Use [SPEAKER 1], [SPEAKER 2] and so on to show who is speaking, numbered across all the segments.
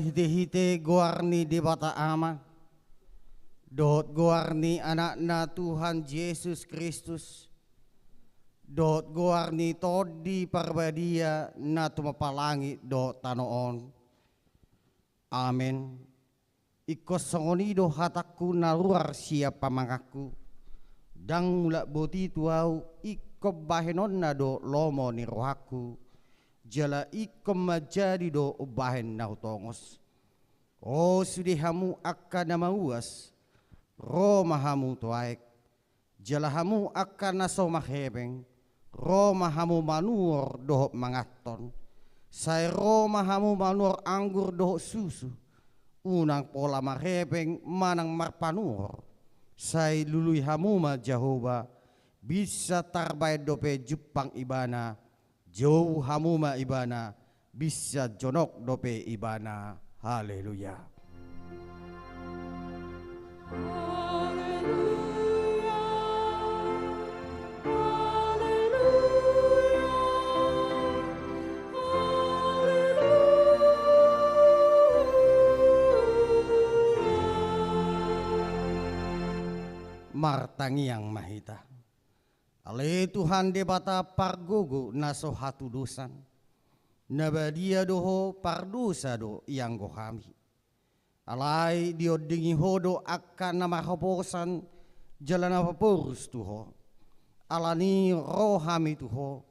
[SPEAKER 1] hite-hite guarni di bata ama. Dot guarni anak-na Tuhan Yesus Kristus. Dot guarni todi parbadia na tumapalangi do tanoon. Amen. Ikos songonido hataku na luar siap pamangaku. Dang mula boti tuau iko bahenon na do lomo ni rohaku. Jala iko majadi do ubahen na utongos. O sudihamu akan namauas. Roma hamu tuaik. Jala hamu akan naso mahebeng. Roma hamu manuor dohok mangaton. Sai Roma hamu manuor anggur dohok susu. Unang pola mahebeng manang marpanuor. Sai lului hamuma Jehovah bisa tarbai dope Jepang ibana. Jauh hamuma ibana bisa jonok dope ibana. Haleluya. Martangi yang mahita. Ale Tuhan debata pargogo naso hatu dosan. Nabadia doho pardosa do yang gohami. Alai dio dingi hodo akan nama hoposan jalan apa porus tuho. Alani rohami tuho.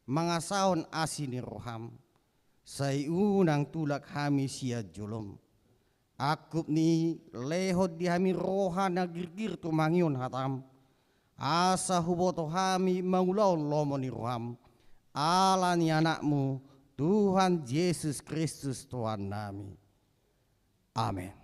[SPEAKER 1] Mangasaon asini roham. Sai unang tulak hami sia jolom. Akup ni lehot di hami roha na girgir tu mangion hatam. Asa huboto hami maulaon lomo ni roham. Ala ni anakmu Tuhan Yesus Kristus Tuhan nami. Amin.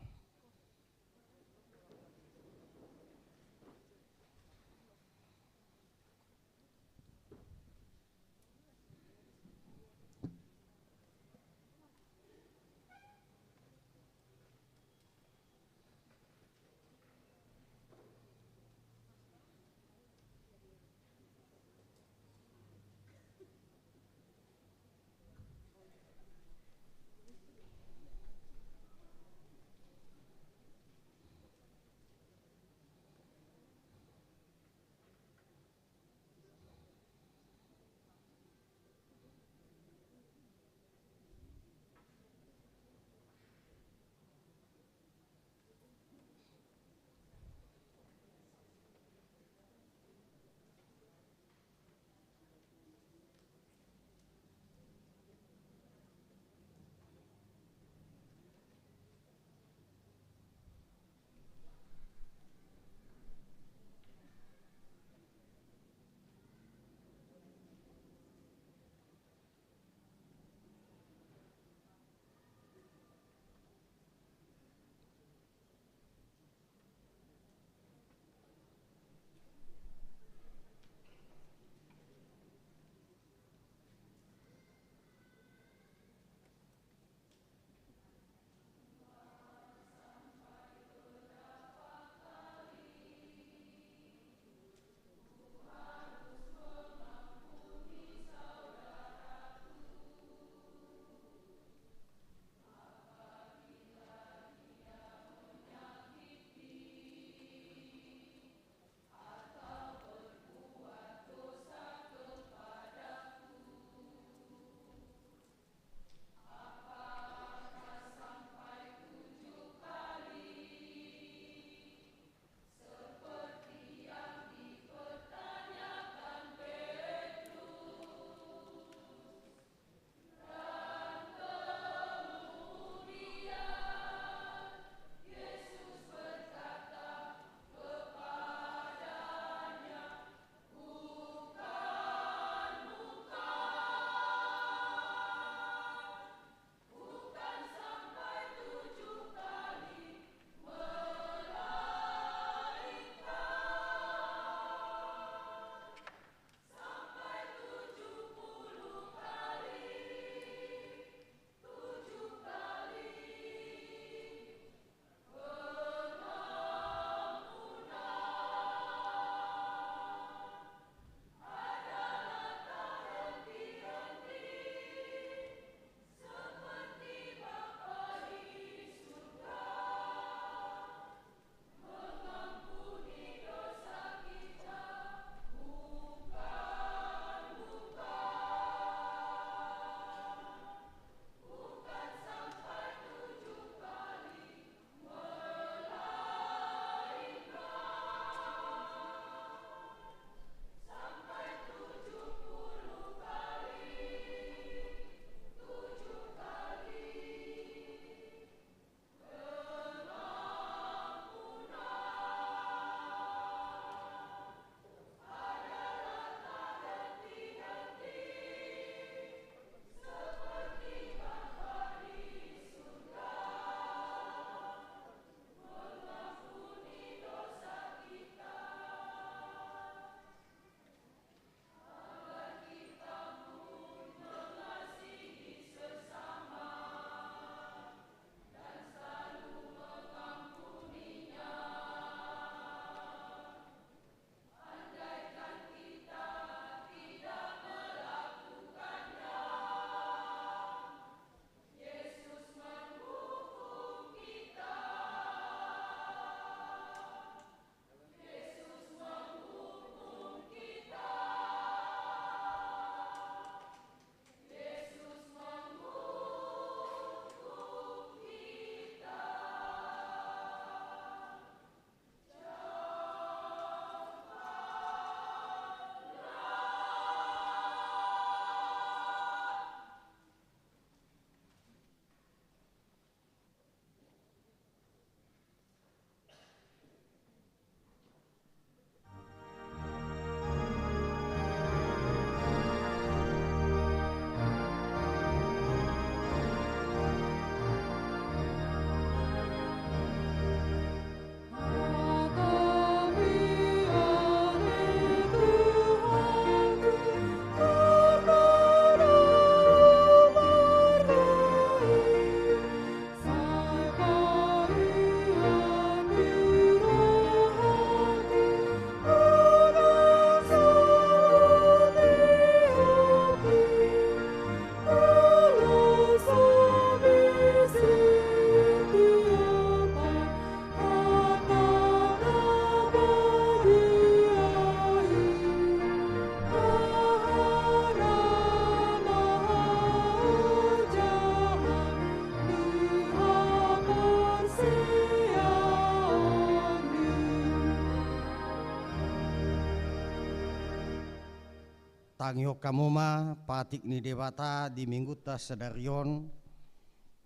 [SPEAKER 1] Tangyo kamuma patik ni debata di minggu tas sedarion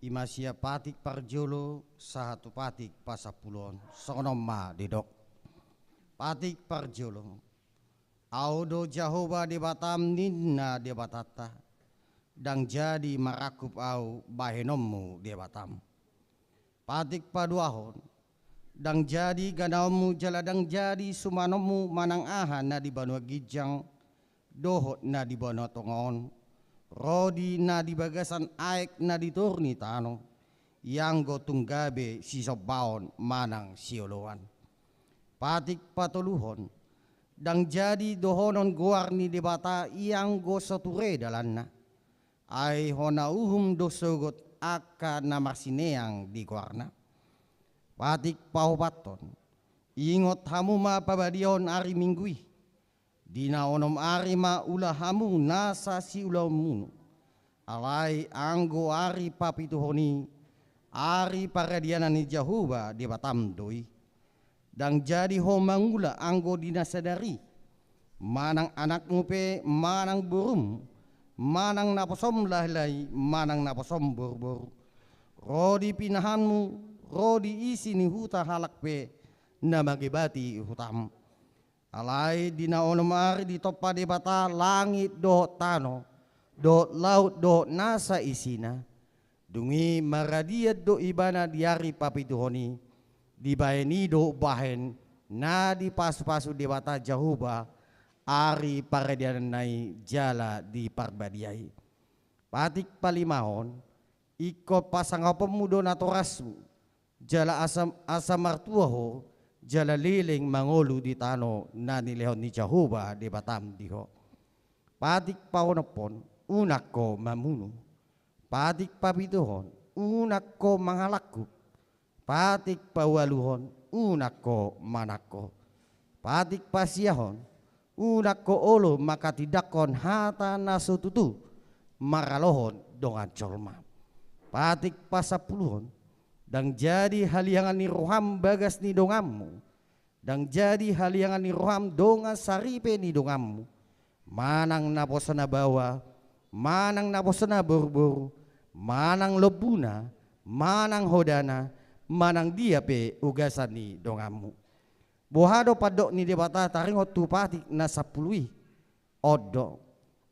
[SPEAKER 1] imasia patik parjolo satu patik pasapulon sonoma didok patik parjolo audo Jahoba debatam ninna debatata dang jadi marakup au bahenommu debatam patik paduahon dang jadi ganaumu jaladang jadi sumanomu manang aha na di Banua Gijang dohot na di Banua Tongon rodi na di bagasan aek na di turni tano yang go tunggabe si sobaon manang sioloan patik patuluhon dang jadi dohonon goar ni debata yang go soture dalanna ai hona uhum dosogot aka na marsineang di goarna patik paupaton ingot hamu ma pabadion ari minggui dina onom ari ma ulah hamu nasa si ulamunu alai anggo ari papituhoni ari paradiana ni Jahoba di Batam doi dang jadi ho mangula anggo dina sadari manang anak ngupe manang burum manang naposom lahlai manang naposom borbor rodi pinahanmu rodi isi ni huta halak pe na magibati hutam alai dina onomari di topa debata langit do tano do laut do nasa isina dungi maradiat do ibana diari papituhoni dibaeni do bahen na di pasu-pasu debata Jahoba ari paradianan nai jala di parbadiai patik palimahon iko pasang pemudo natorasmu jala asam martuaho jala liling mangolu di tano na nilehon ni Jahoba di Batam diho patik paonopon unak ko mamunu patik papituhon unak ko mangalakku patik pawaluhon unak ko manako patik pasiahon unak ko olo maka tidakon hata nasututu maralohon dongan colma patik pasapuluhon dang jadi haliangan ni roham bagas ni dongammu dang jadi haliangan ni roham donga saripe ni dongammu manang naposana bawa manang naposana borbor manang lebuna manang hodana manang dia pe ugasan ni dongammu bohado padok ni debata taringot tu patik na sapului odo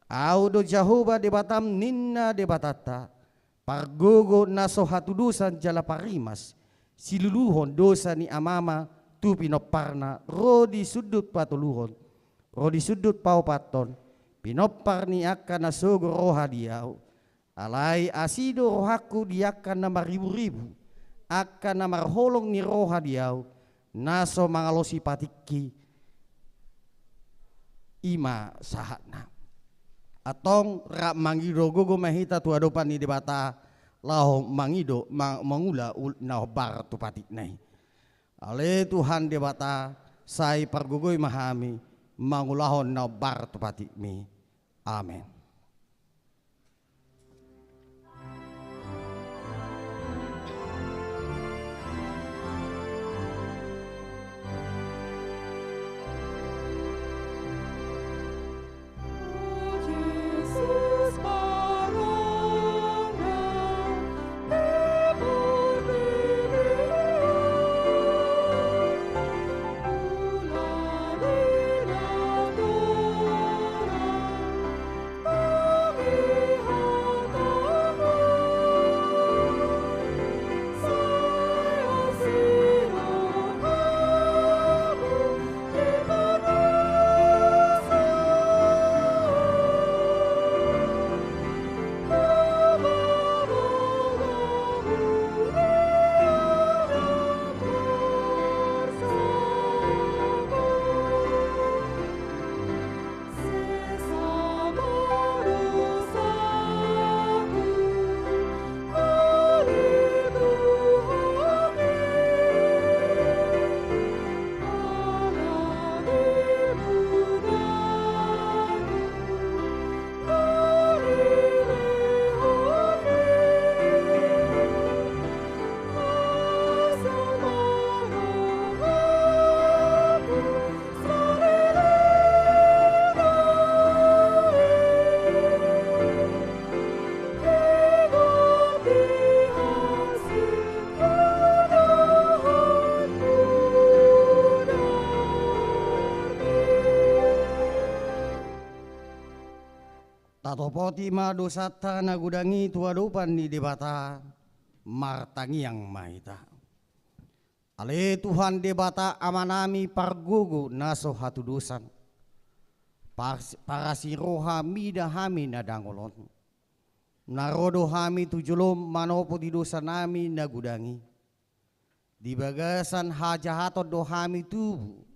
[SPEAKER 1] audo Jahoba debatam ninna debatata pargogo naso hatu dosa jala parimas siluluhon dosa ni amama tu pinoparna rodi sudut patuluhon rodi sudut paupaton pinopar ni akan nasogo roha diau alai asido rohaku diakan na maribu-ribu akan na marholong ni roha diau naso mangalosi patiki ima sahatna atong rak mangido gogo mahita tu adopan ni debata lao mangido mangula na bar tu patik nai ale Tuhan debata sai pargogoi mahami mangulahon na bar tu patik mi amen. Tatopoti ma dosata nagudangi tuadupan di debata martangi yang mahita. Ale Tuhan debata amanami pargugu naso hatu dosan. Para si roha mida hami nadangolon. Narodo hami tujulom manopo di dosa nami nagudangi. Di bagasan hajahatot do hami tubu.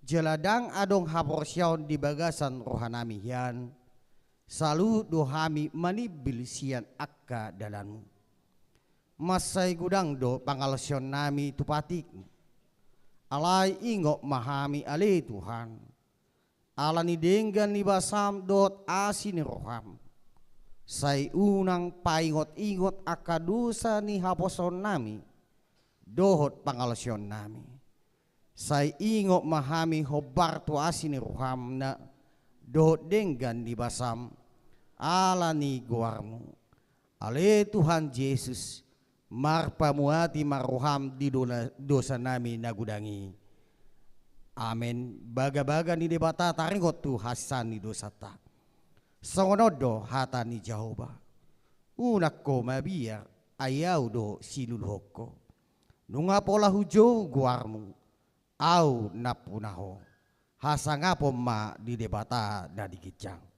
[SPEAKER 1] Jeladang adong haporsyaon di bagasan rohanami hian. Salu do hami manibil sian akka dalanmu. Masay gudang do pangalsyon nami tupatik. Alay ingok mahami ale Tuhan. Ala ni denggan ni basam dot asin ni roham. Say unang paingot-ingot akadusa ni haposon nami. Dohot pangalsyon nami. Say ingok mahami hobar tu asin ni roham na dohot denggan ni basam. Ala ni guarmu. Ale Tuhan Yesus. Marpamuati maruham di dosa nami nagudangi. Amen. Baga-baga ni debata taringot tu hasan ni dosa ta. Songonodo hata ni Jehovah. Unak ko mabiar ayaw do silulhoko. Nunga pola hujo guarmu. Au napunaho. Hasangapo ma di debata na dikicang.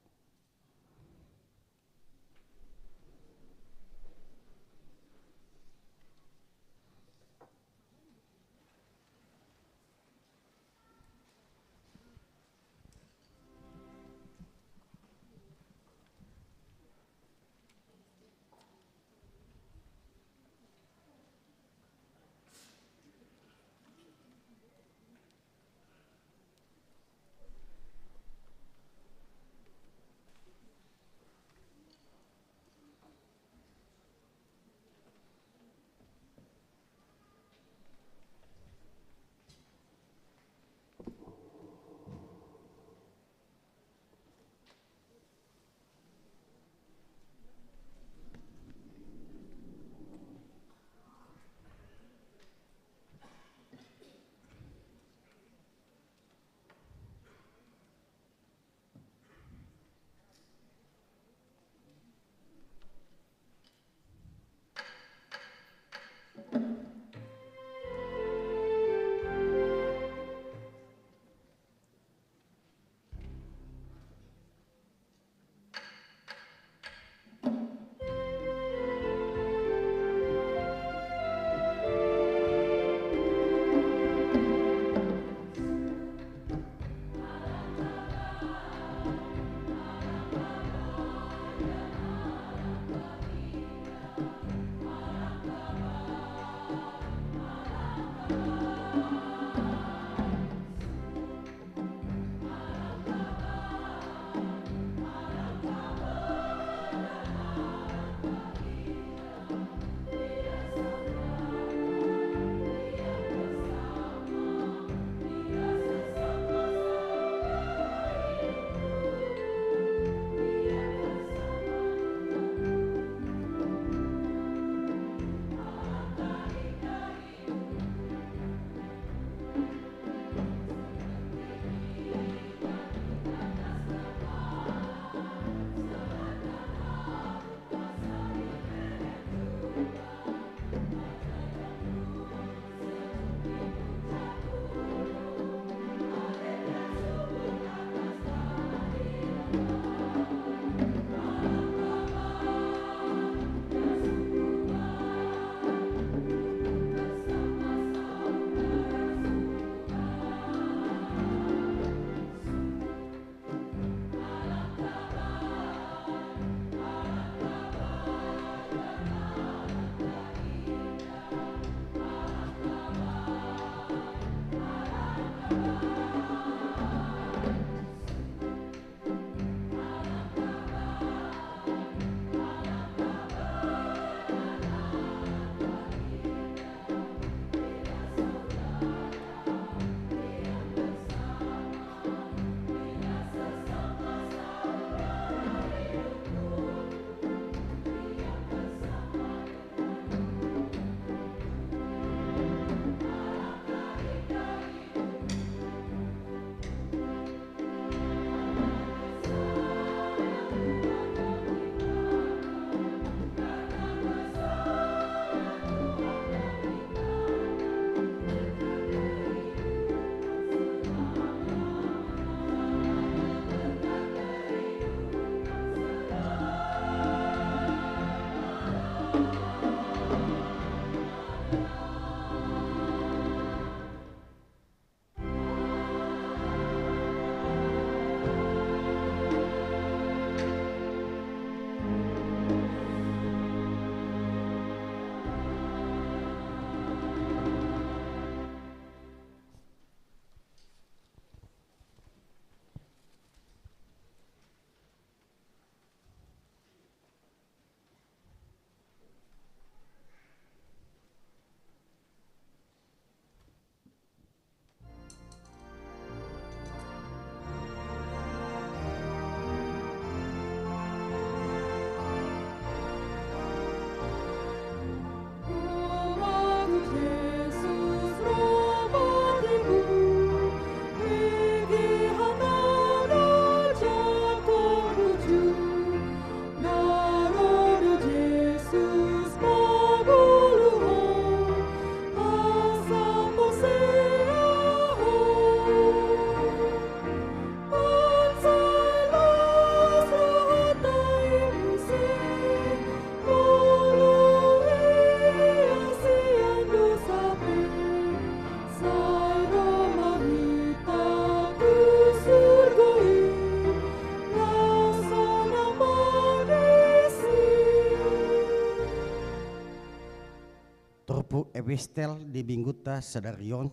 [SPEAKER 1] Kristel di Bingguta Sadarion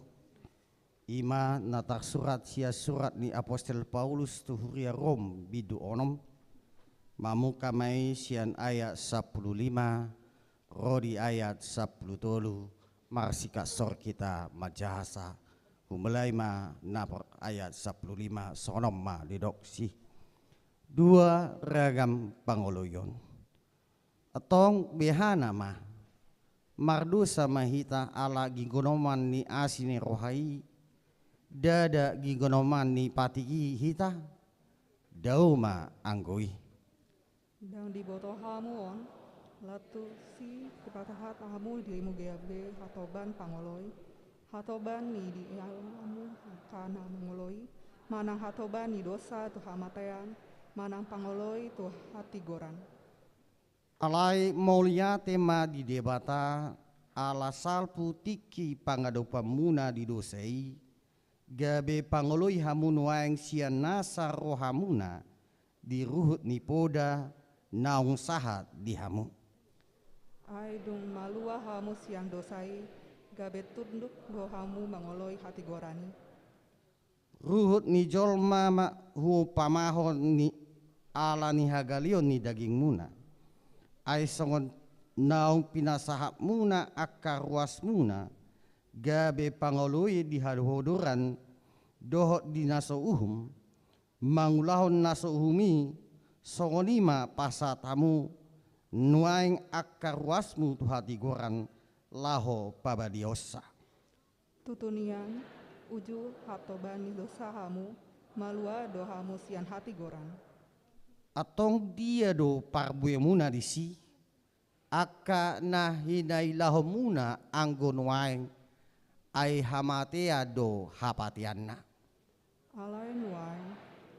[SPEAKER 1] ima natak surat ni Apostel Paulus tuhuria Rom bidu onom mamu kamai sian ayat 15 rodi ayat 10 marsika sor kita majahasa humulai ma napor ayat 15 sonom ma didoksi dua ragam pangoloyon atong behana ma mardu sama hita ala gigonoman ni asini rohai dada gigonoman ni patiki hita dauma anggoi
[SPEAKER 2] dang di boto hamu on latu si kepatahat hamu di imu geabe hatoban pangoloi hatoban ni di amu kana mengoloi manang hatoban ni dosa tu hamatean manang pangoloi tu hati goran
[SPEAKER 1] alai maulia tema di debata ala salpu tiki pangadopa muna di dosei gabe pangoloi hamun waeng sian nasa rohamuna di ruhut ni poda naung sahat di hamu
[SPEAKER 2] ai dung malua hamu siang dosai gabe tunduk do hamu mangoloi hati gorani
[SPEAKER 1] ruhut ni jolma ma hu pamahon ni ala ni hagalion ni daging muna ai songon naung pinasahap muna akar ruas muna gabe pangoloi di hadoran dohot di naso uhum mangulahon naso uhumi songonima pasatamu nuaing akar ruasmu tu hati goran laho pabadiosa
[SPEAKER 2] tutunian uju hatoban ni dosa hamu malua do hamu sian hati goran
[SPEAKER 1] atong dia do parbue muna disi aka na hinai laho muna anggon waing ai hamatea do hapatianna
[SPEAKER 2] alai nuai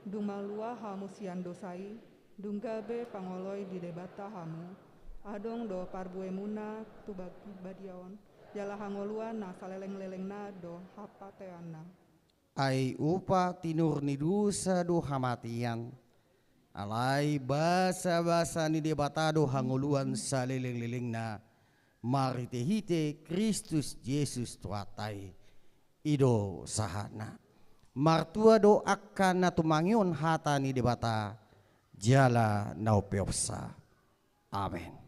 [SPEAKER 2] dung malua hamu sian dosai dung gabe pangoloi di debata hamu adong do parbue muna tu badiaon jala hangoluan na saleleng-leleng na do hapateana
[SPEAKER 1] ai upa tinur ni dusa do hamatian alai basa-basa ni debatado hanguluan saleleng-leleng na maritehite Kristus Yesus tuatai ido sahana martua do akan na tumangion hata ni debata jala naupeopsa amen.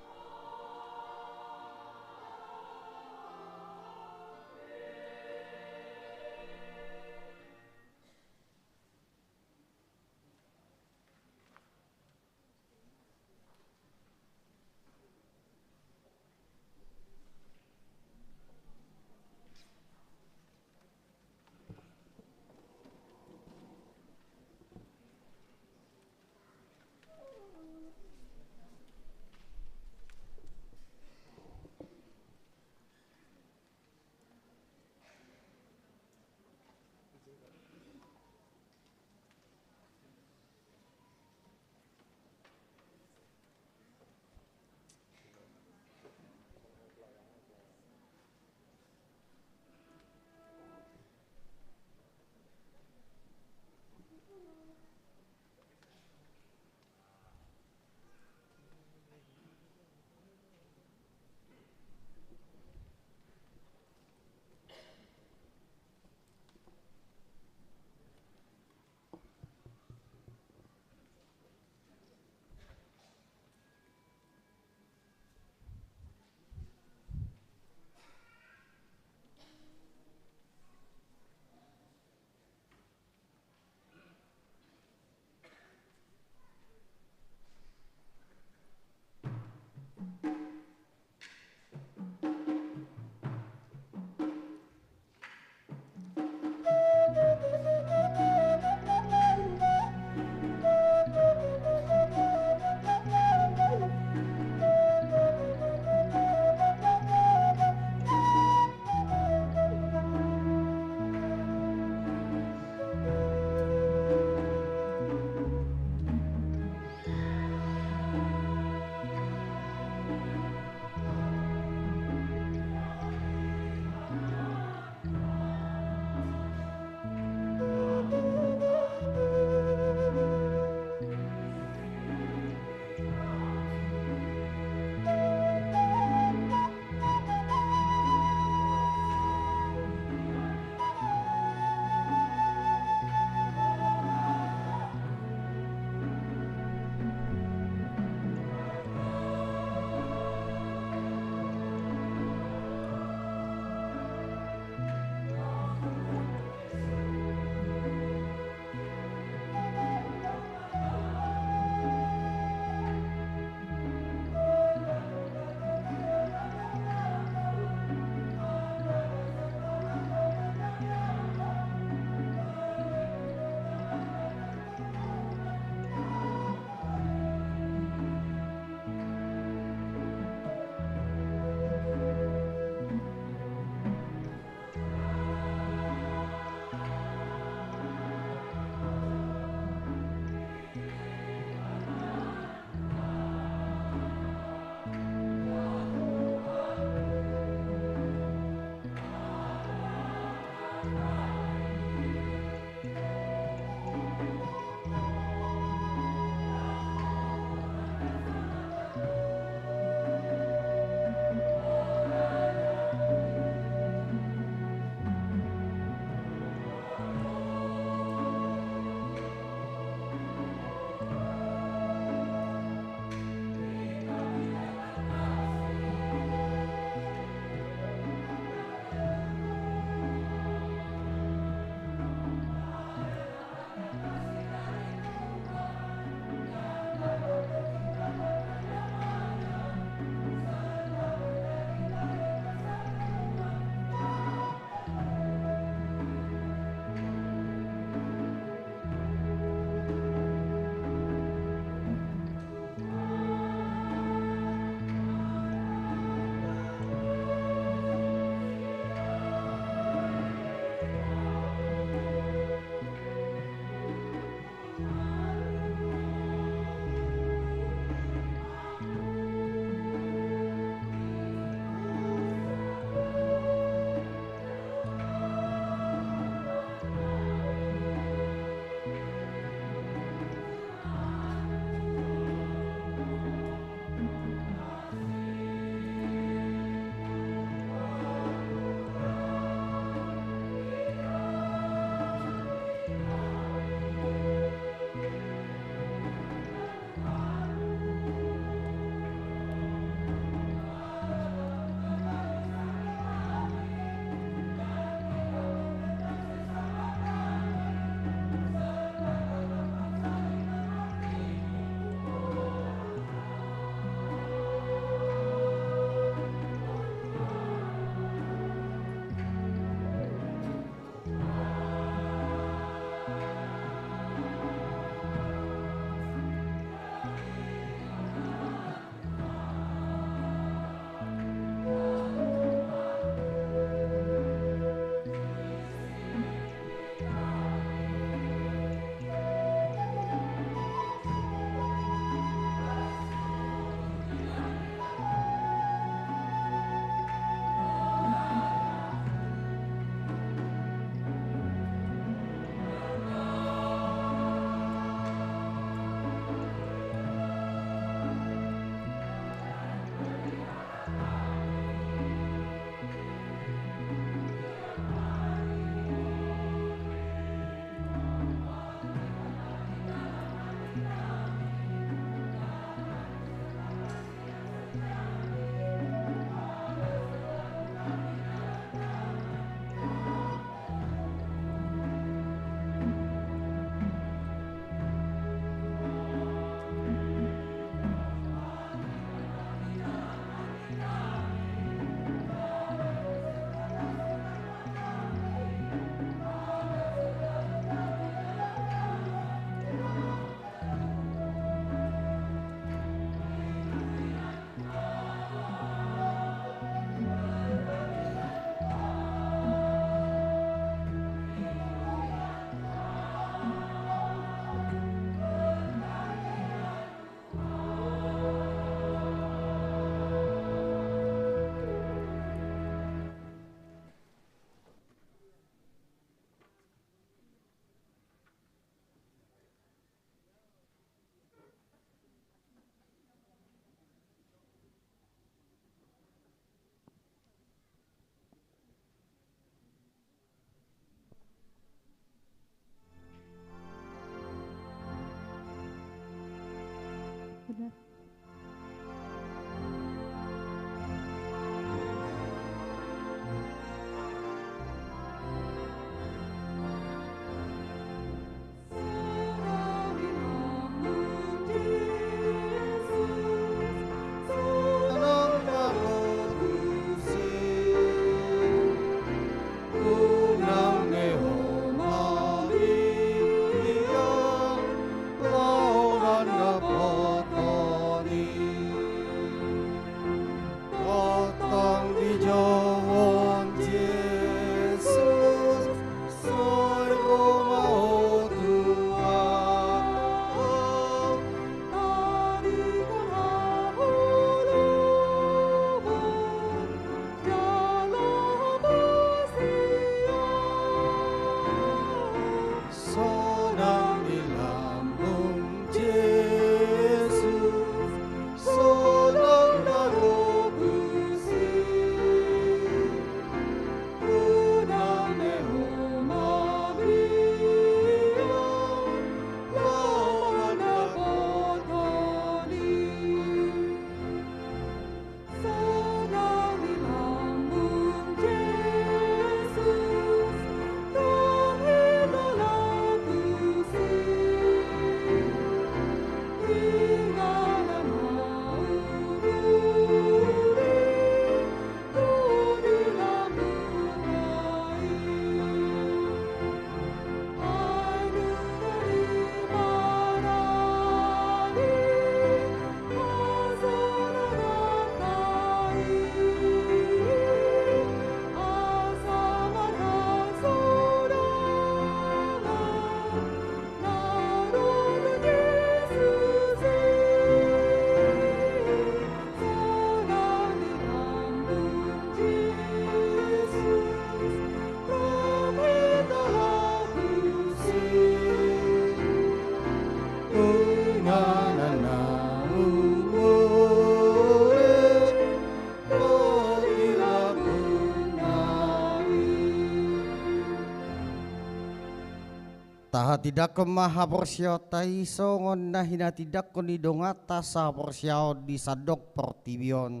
[SPEAKER 1] Taha tidak ke maha porsiao tai songon na hina tidak ko ni dongata sa porsiao di sadok portibion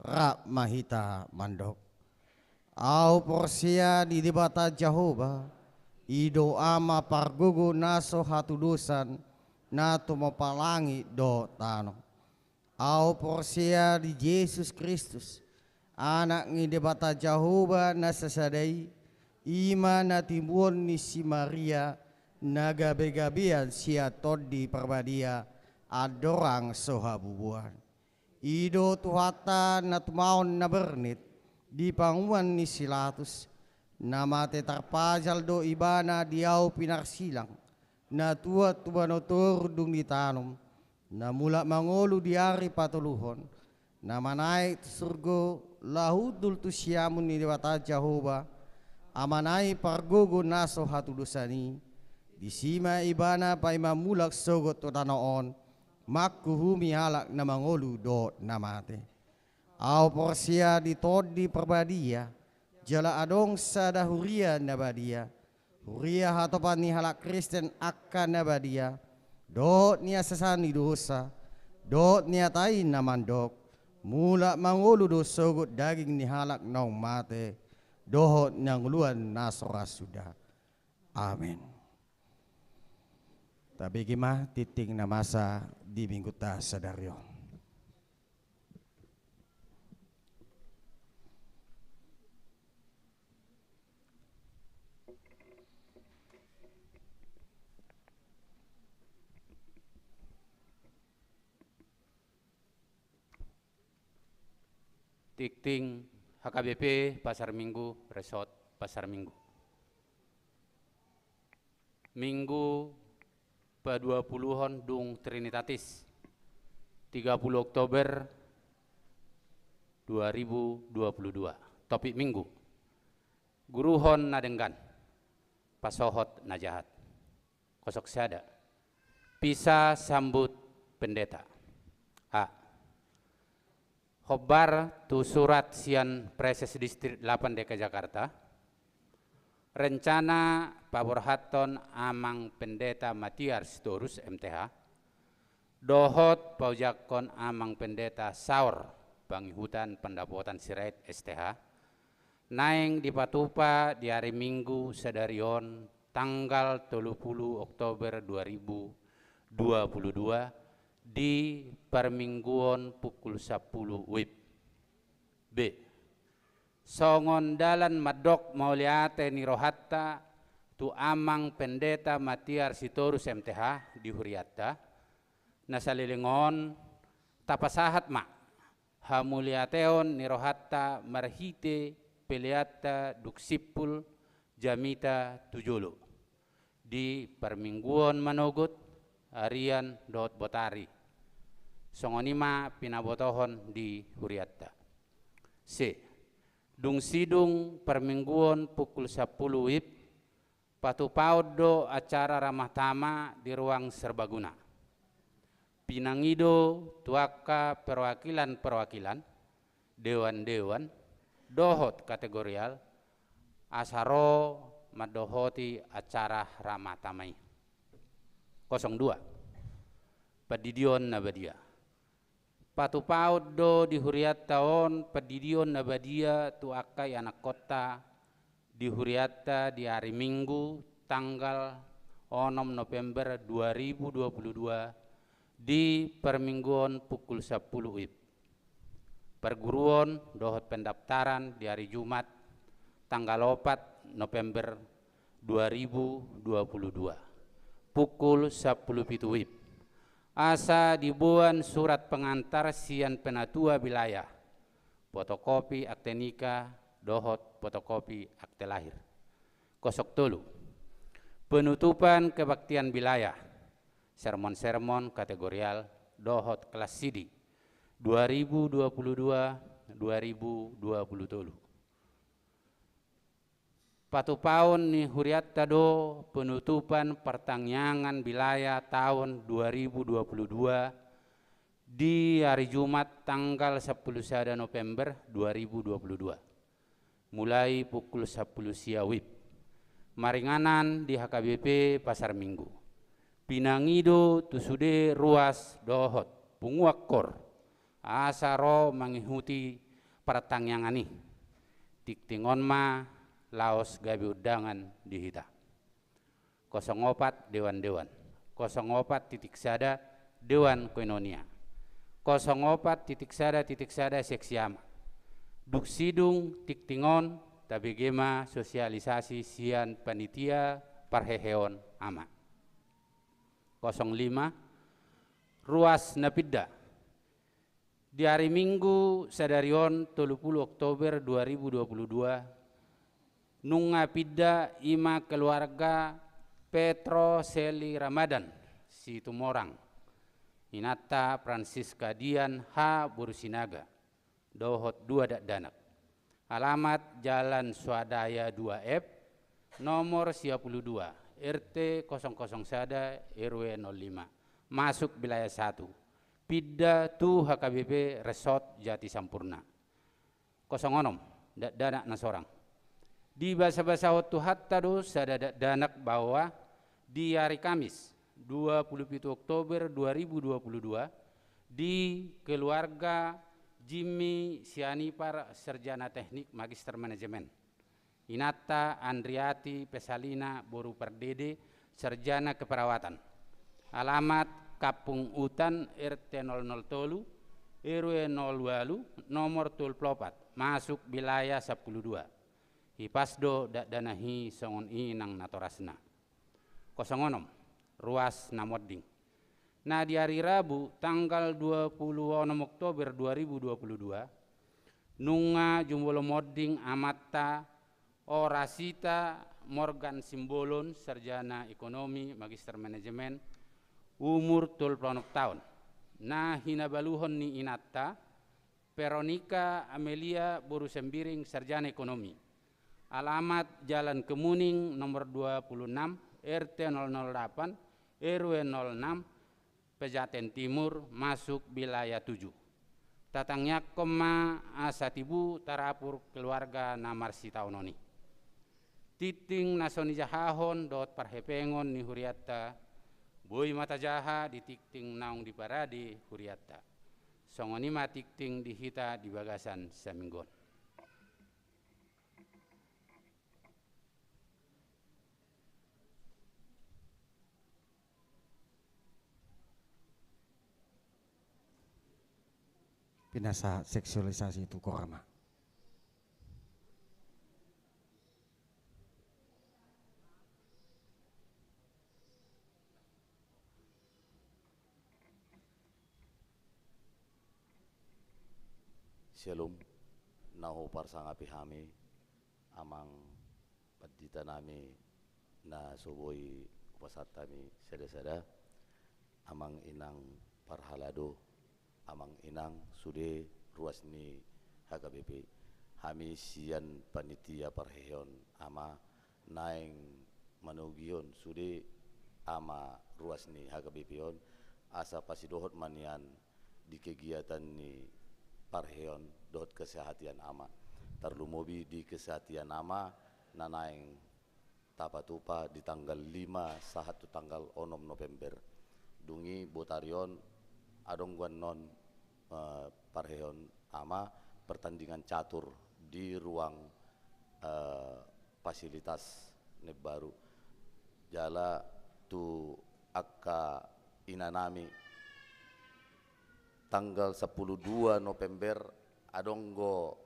[SPEAKER 1] ra mahita mandok. Au porsia di debata Jehovah ido ama pargugu naso hatudusan na tumapalangi do tano. Au porsia di Yesus Kristus anak ngi debata Jehovah na sasadai ima na timbun ni si Maria na gabe-gabean sia todi perbadia adorang sohabubuan. Ido tuhata na tumaon na bernit di panguan ni silatus nama te tarpajal do ibana diau pinarsilang na tua tubanotor dung ditanum na mula mangolu diari patuluhon na manai surgo lahudul tu siamun ni dewata Jehovah amanai pargogo naso hatudusani disima ibana pa imamulak sogot to tanoon makkuhumi halak na mangolu do namate. Au porsia ditodi perbadia jala adong sada huria nabadia huria hatopan ni halak Kristen akan nabadia dot nia sesani dosa dot nia tain namandok mula mangulu do sogut daging ni halak naung mate dohot nyanguluan nasora sudah. Amin. Tapi gimana titing na masa di minggu ta sadaryo.
[SPEAKER 3] Tikting HKBP Pasar Minggu Resort Pasar Minggu. Minggu ke-20 Dung Trinitatis 30 Oktober 2022. Topik Minggu Guruhon nadenggan pasohot najahat kosok sada pisah sambut pendeta. A. Khobar tu surat sian Preses Distrik 8 DKI Jakarta. Rencana paborhaton amang pendeta Matias Torus MTH. Dohot paujakon amang pendeta Saur Bangi Hutan Pendapotan Sirait STH. Naing di Patupa di hari Minggu sedarion tanggal 30 Oktober 2022 di permingguan pukul 10 WIB. B. Songon dalan madok mauliate ni rohatta tu amang pendeta Matiar Sitorus MTH di Huriatta nasalilingon tapasahat mak hamuliateon ni rohatta marhite peliata duksipul jamita tujulu di permingguan manogot harian dot botari songonima pinabotohon di Huriatta. C. Dung sidung permingguan pukul 10 WIB patupaud do acara ramah tama di ruang serbaguna. Pinangido tuaka perwakilan-perwakilan, dewan-dewan, dohot kategorial, asaro madohoti acara ramah tamai. 02. Pedidion Nabadia. Patupaud do di Huriattaon pedidion Nabadia tu akai anak kota di Huriatta di hari Minggu tanggal 6 November 2022 di permingguan pukul 10 WIB. Perguruan dohot pendaftaran di hari Jumat tanggal 4 November 2022 pukul 10 WIB. Asa dibuan surat pengantar sian penatua wilayah, fotokopi akte nikah, dohot fotokopi akte lahir. 03. Penutupan kebaktian wilayah, sermon-sermon kategorial, dohot kelas sidi 2022-2023. Patupaun ni Huriatta do penutupan pertangyangan wilayah tahun 2022 di hari Jumat tanggal 10 November 2022 mulai pukul 10 siang WIB. Maringanan di HKBP Pasar Minggu. Pinangido tusude ruas dohot punguakor asaro mengikuti pertanyaan ini. Tiktingon ma laos gabi udangan dihita. 04 Dewan-Dewan. 04.1 Dewan Koinonia. 04.1 Seksiama. Duksidung tiktingon tabegema sosialisasi sian panitia parheheon ama. 05 Ruas Napidda. Di hari Minggu sadarion 30 Oktober 2022 nunga pidda ima keluarga Petro Seli Ramadan si Tumorang Inata Francisca Dian H. Burusinaga Dohot 2 Danak. Alamat Jalan Swadaya 2F, nomor 52, RT 001 RW 05, masuk wilayah 1. Pidda tu HKBP Resort Jati Sampurna. 06, danak nasorang. Di bahasa-bahasa hotu hatta do sada danak bahwa di hari Kamis 27 Oktober 2022 di keluarga Jimmy Sianipar Sarjana Teknik Magister Manajemen. Inata Andriati Pesalina Boru Perdede Sarjana Keperawatan. Alamat Kapung Utan RT 003 RW 02 nomor 24 masuk wilayah 12. Hipasdo danahi songon inang natorasna. 06 Ruas Namodding. Nah di hari Rabu tanggal 26 Oktober 2022 nunga jumbolo modding amatta Orasita Morgan Simbolon Sarjana Ekonomi Magister Manajemen umur 26 tahun. Nah hinabaluhon ni inatta Veronica Amelia Boru Sembiring Sarjana Ekonomi. Alamat Jalan Kemuning nomor 26 RT 008 RW 06 Pejaten Timur masuk wilayah 7. Tatangnya koma asatibu tarapur keluarga namar sitaunoni. Titing nasoni jahahon dot parhepengon ni huriatta. Boy mata jaha di tikting naung di paradi huriatta. Songoni ma tikting di hita di bagasan saminggon.
[SPEAKER 1] Pinasa seksualisasi itu korama.
[SPEAKER 4] Shalom, naho parsanga pihami amang padita nami na soboi upasatami sada-sada amang inang parhalado amang inang sude ruas ni HKBP hami sian panitia parheon ama naing manugion sude ama ruas ni HKBP on asa pasidohot manian di kegiatan ni parheon dohot kesehatian ama tarlumobi di kesehatian ama nanaing tapatupa di tanggal 5 sahatu tanggal 6 November dungi botarion adongguan non parheon ama pertandingan catur di ruang fasilitas Nebaru jala tu akka inanami tanggal 10 November adonggo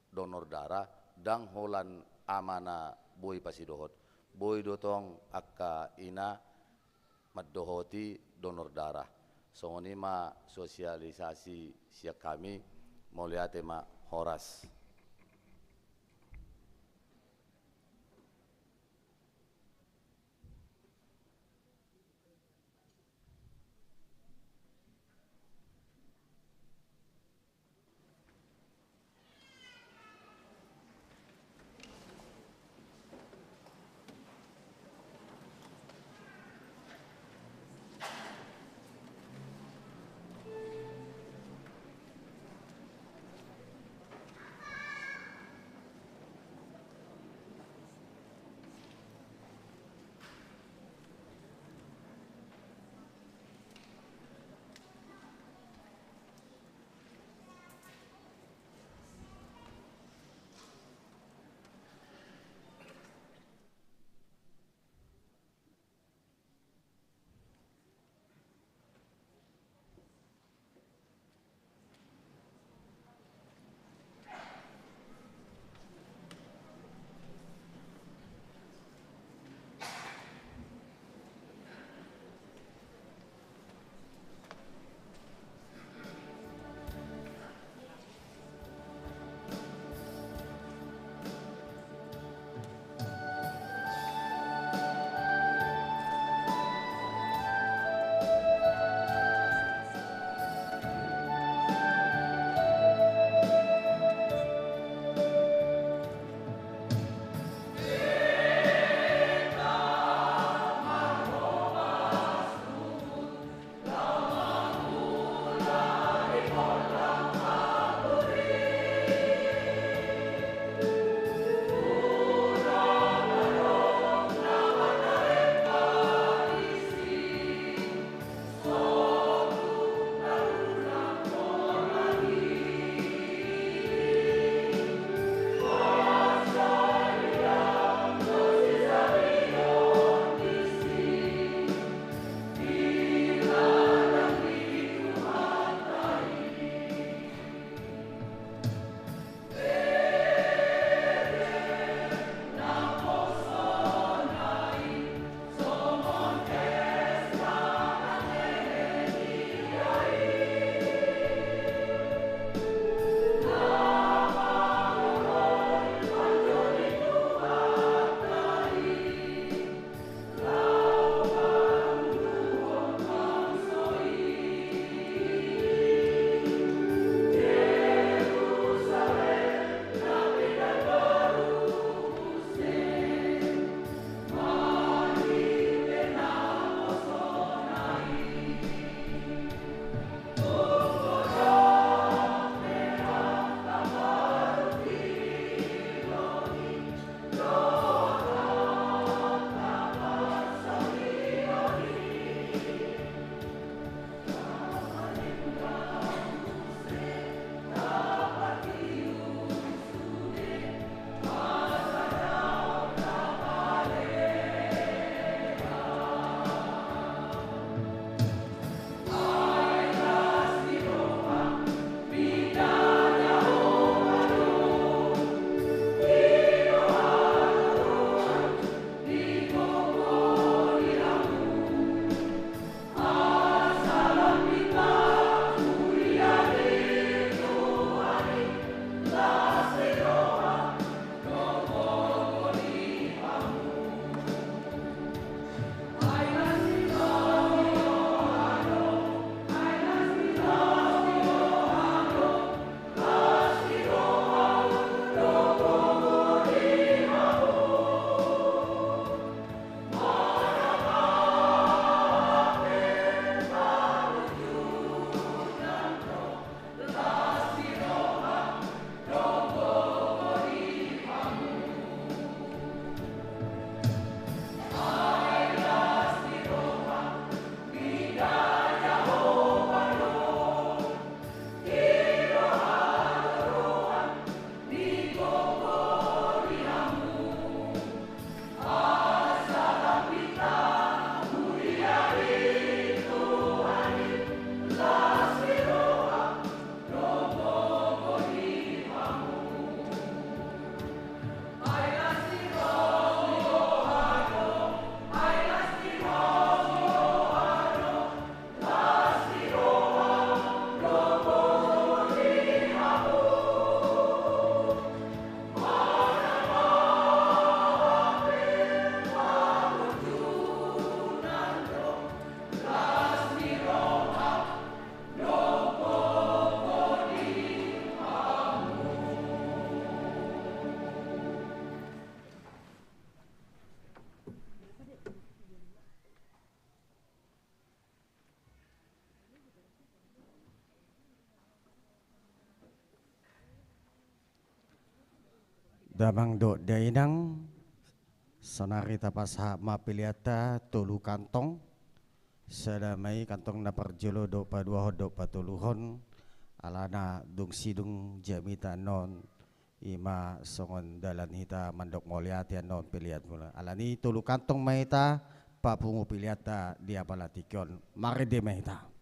[SPEAKER 4] donor darah dang holan amana boy pasidohot boy dotong akka ina maddohoti donor darah songoni ma sosialisasi siak kami moliate ma horas.
[SPEAKER 1] Damang do dainang sonari tapas mapiliata tulu kantong sedamai kantong na parjolo do padua do patuluhon alana dung sidung jamita non ima songon dalan hita mandok moliati non piliat mula alani tulu kantong maita papungu piliata dia palatikon mari de maita.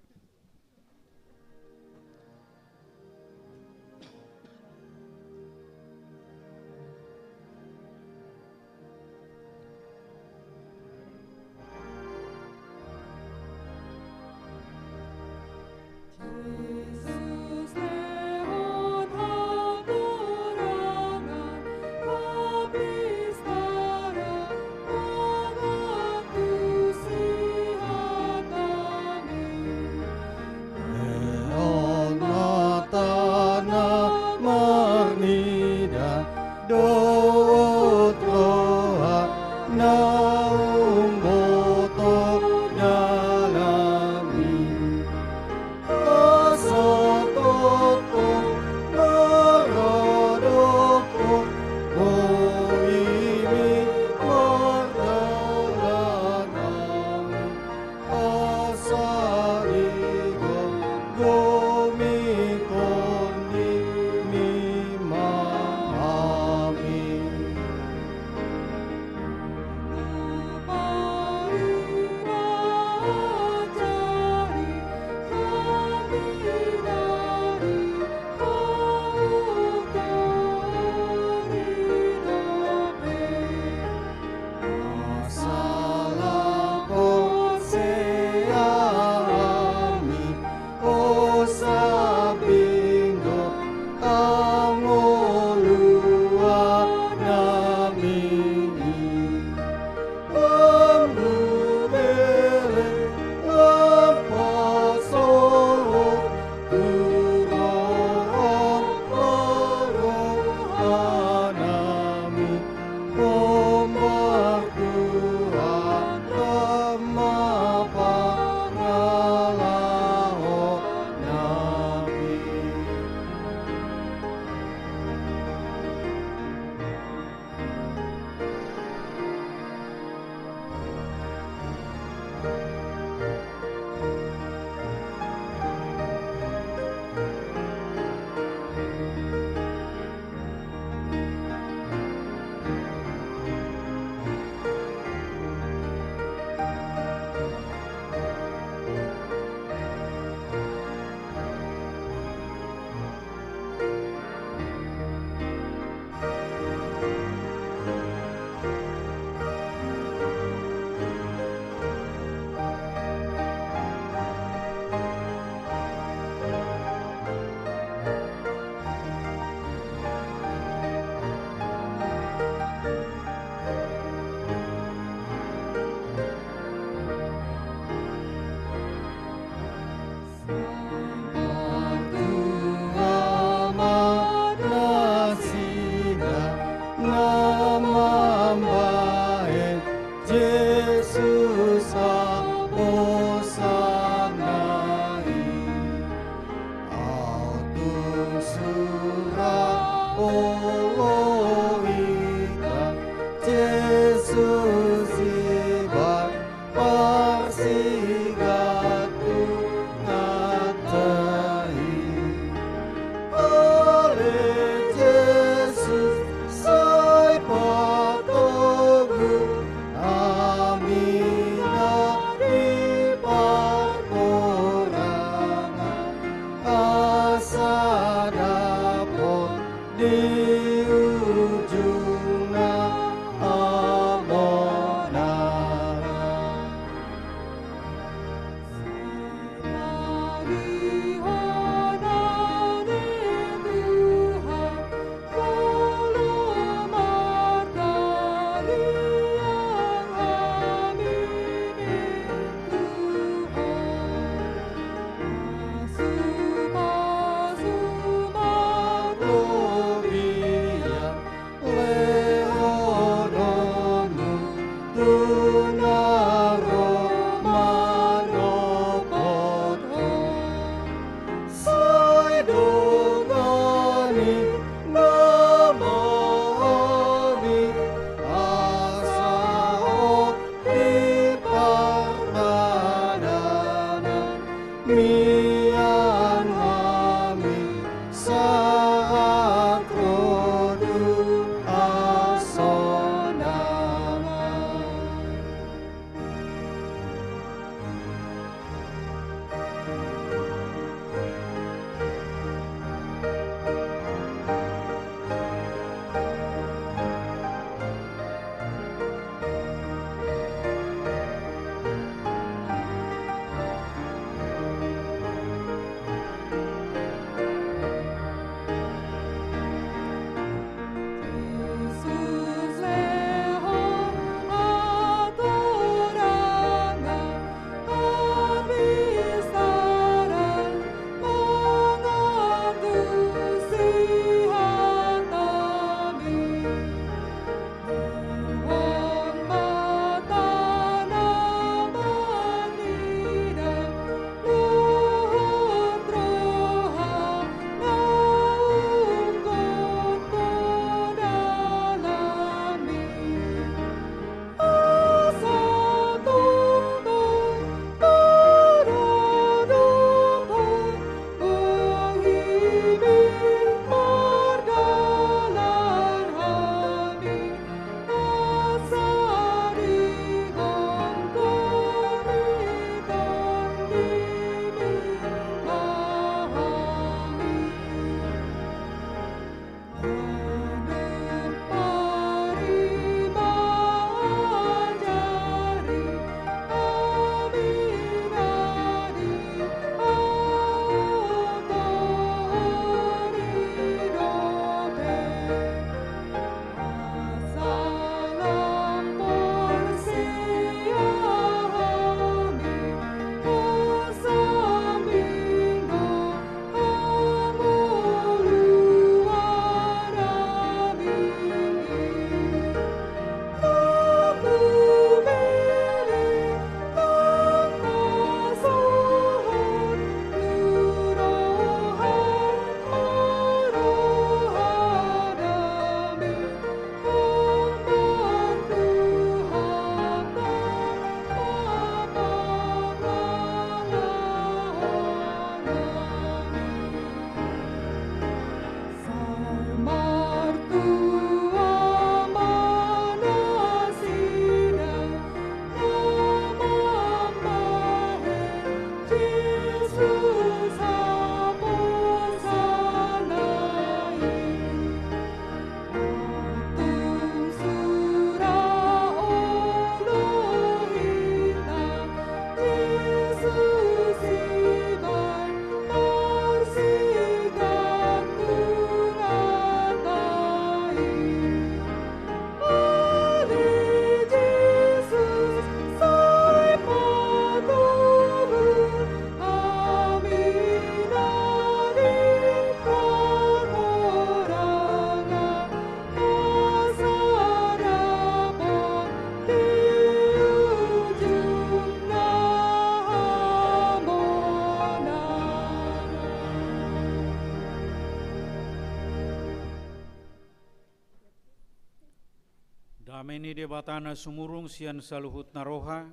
[SPEAKER 5] Damai ni debatana sumurung sian saluhut naroha,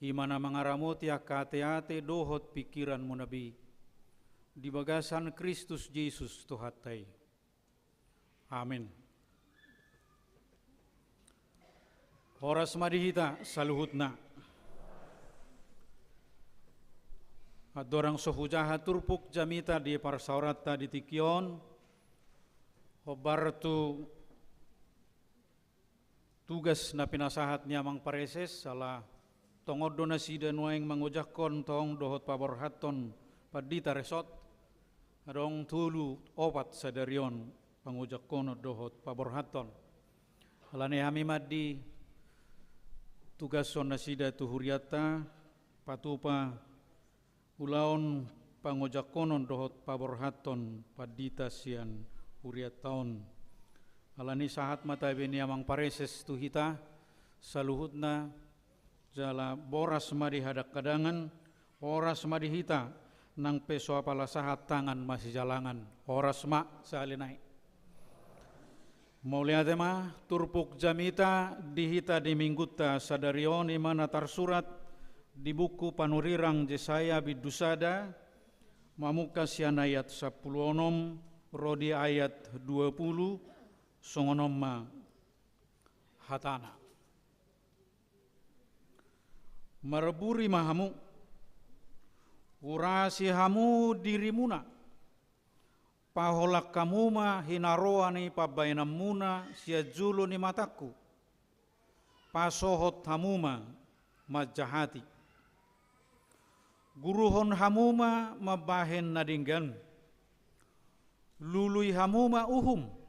[SPEAKER 5] imana mangaramoti akate-ate dohot pikiran munabi, di bagasan Kristus Yesus Tuhatai. Amin. Horas madihita saluhutna. Adorang sohujaha turpuk jamita di parsaurata di tikion, hobartu tugas na pinasahat niya mang pareses salah tongod donasi dan waing mangujakon tong dohot paborhaton padita resot adong tulu opat sadarion pangujakon dohot paborhaton alane hami madi tugas son nasida tuhuriata patupa ulaon pangujakonon dohot paborhaton padita sian huriataon alani sahat mata beni amang pareses tuhita saluhutna jala boras madi hadak kadangan oras madi hita nang peso apala sahat tangan masih jalangan oras ma salinai mauliate ma turpuk jamita dihita di mingguta sadarion imana tarsurat di buku panurirang Jesaya bidusada mamuka sian ayat 10 rodi ayat 20 songonomma hatana mereburi mahamu urasi hamu dirimuna paholak kamuma hinaroani pabainamuna sia julu ni mataku pasohot hamuma majahati guruhon hamuma mabahen nadinggan lului hamuma uhum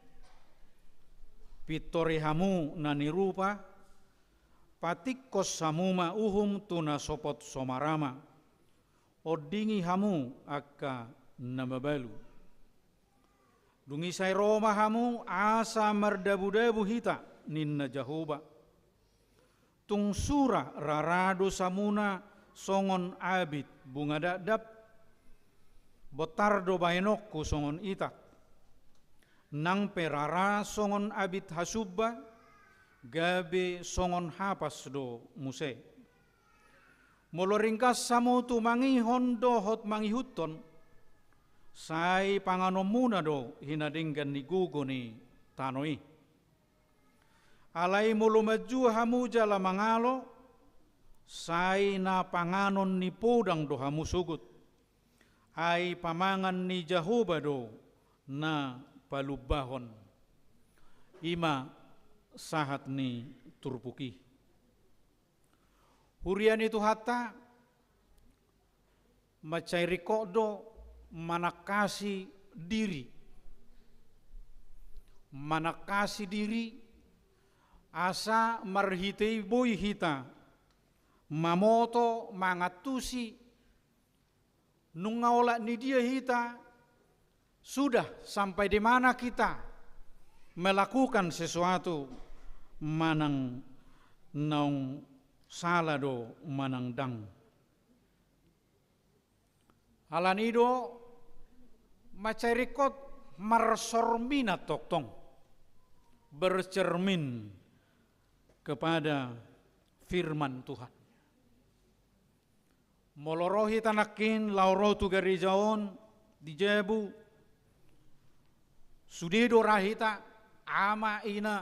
[SPEAKER 5] pitori hamu nanirupa patikos hamuma uhum tuna sopot somarama odingi hamu akka namabalu dungi say roma hamu asa mardabu-dabu hita ninna jahoba tung sura rarado samuna songon abit bunga dadap botardo bainokku songon itak nang perara songon abit hasubba gabe songon hapas do muse moloringkas samu tu mangihon dohot mangihuton sai panganomuna do hinadinggan ni gugo ni tanoi alai mulumaju hamu jala mangalo sai na panganon ni podang do hamu sugut ai pamangan ni jahoba do na palubahon ima sahat ni turpuki hurian itu hatta macai rikodo manakasi diri asa marhitei boy hita mamoto mangatusi nungaola ni dia hita sudah sampai di mana kita melakukan sesuatu manang naung salado manang dang alanido macarikot marsormina toktong bercermin kepada firman Tuhan molorohi tanakin laurotu garijaon dijebu sudedo rahita ama ina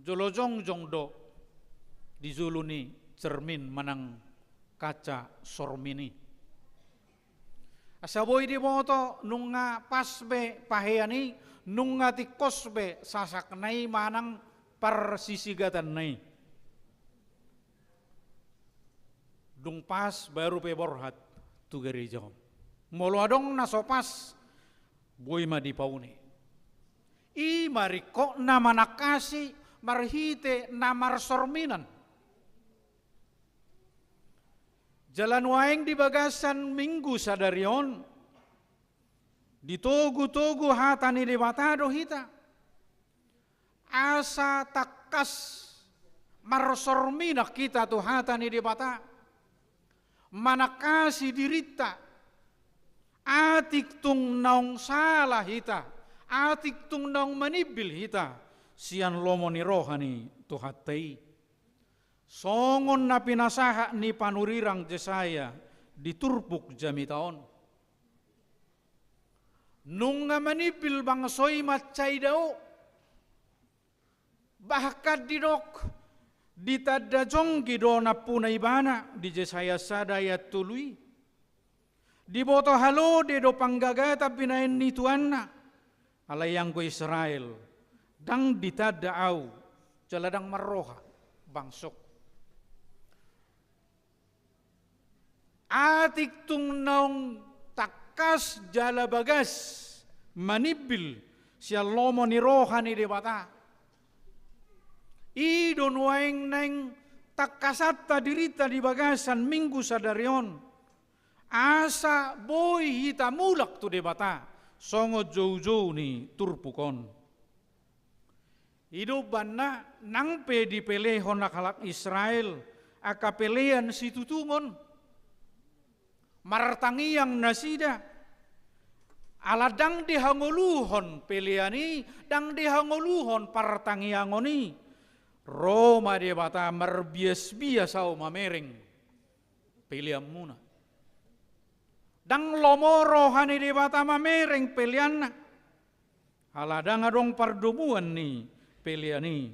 [SPEAKER 5] jolojong jongdo dijuluni cermin manang kaca sormini asaboy di moto nunga pasbe paheani nunga tikosbe sasaknai manang parsisigatan nai dung pas baru pe borhat tu gereja molo adong nasopas boy ma di paune I mariko na manakasi marhite na marsorminan jalan waeng di bagasan minggu sadarion ditogu-togu hatani di batado hita asa takas marsormina kita tu hatani di bata manakasi dirita atik tung naung salah hita atik tung naung manibil hita sian lomo ni rohani tuhattei. Songon na pinasaha ni panurirang Jesaya diturpuk jami taon. Nung nga manipil bangsoy matchay daw, bahkan didok ditadajong gidona punay bana di Jesaya sadayat tului. Di boto halo de do panggagata pinain ni tuanna alayang ko Israel dang ditadaaw jaladang maroha bangsok. Atik tung naong takas jala bagas manibil siya lomo ni rohani de bata. Idon waeng neng takasata dirita di bagasan minggu sadarion. Asa boy hita mulak tu de bata. Songo jauh-jauh ni turpukon. Ido banna nang pe di pelehon nakalak Israel aka pelean si tutungon. Martangiyang nasida aladang dihanguluhon peleani dang dihanguluhon partangiyangoni Roma de bata merbias-bias au mamereng pelean muna dang lomo rohani de bata mamereng peleanna aladang adong pardumuan ni peleani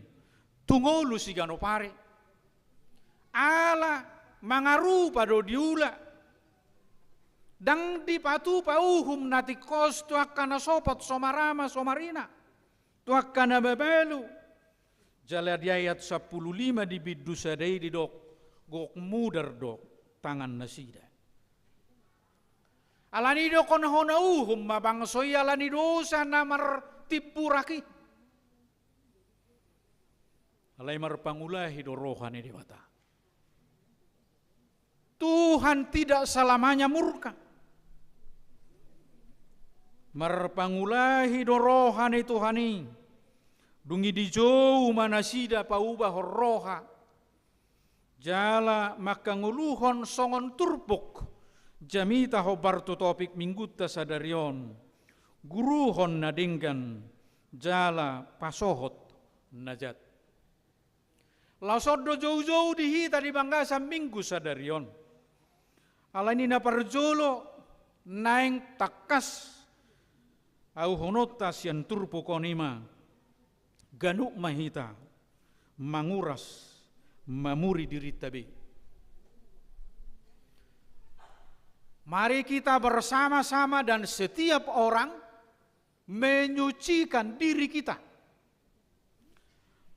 [SPEAKER 5] tungolu sigano pare ala mangarupa do diula dang di patu pauhum natikos tu akkana sopat somarama somarina tu akkana babelu jala di ayat 15 di biddu sadai di dok gok mudar dok tangan nasida alani dok kon hona uhum mabang soy alani dosa namar tipuraki alai marpangulahi do rohani dewata Tuhan tidak selamanya murka. Marpangulahi do rohani Tuhani dungi di jauh manasida paubah roha jala makanguluhon songon turpuk jamita hobartu topik mingguta sadarion guruhon nadinggan jala pasohot najat lasod do jauh-jauh dihita di banggasan minggu sadarion alani na parjolo naeng takas au honota sian turpo konima ganuk mahita manguras mamuri diri tabe. Mari kita bersama-sama dan setiap orang menyucikan diri kita.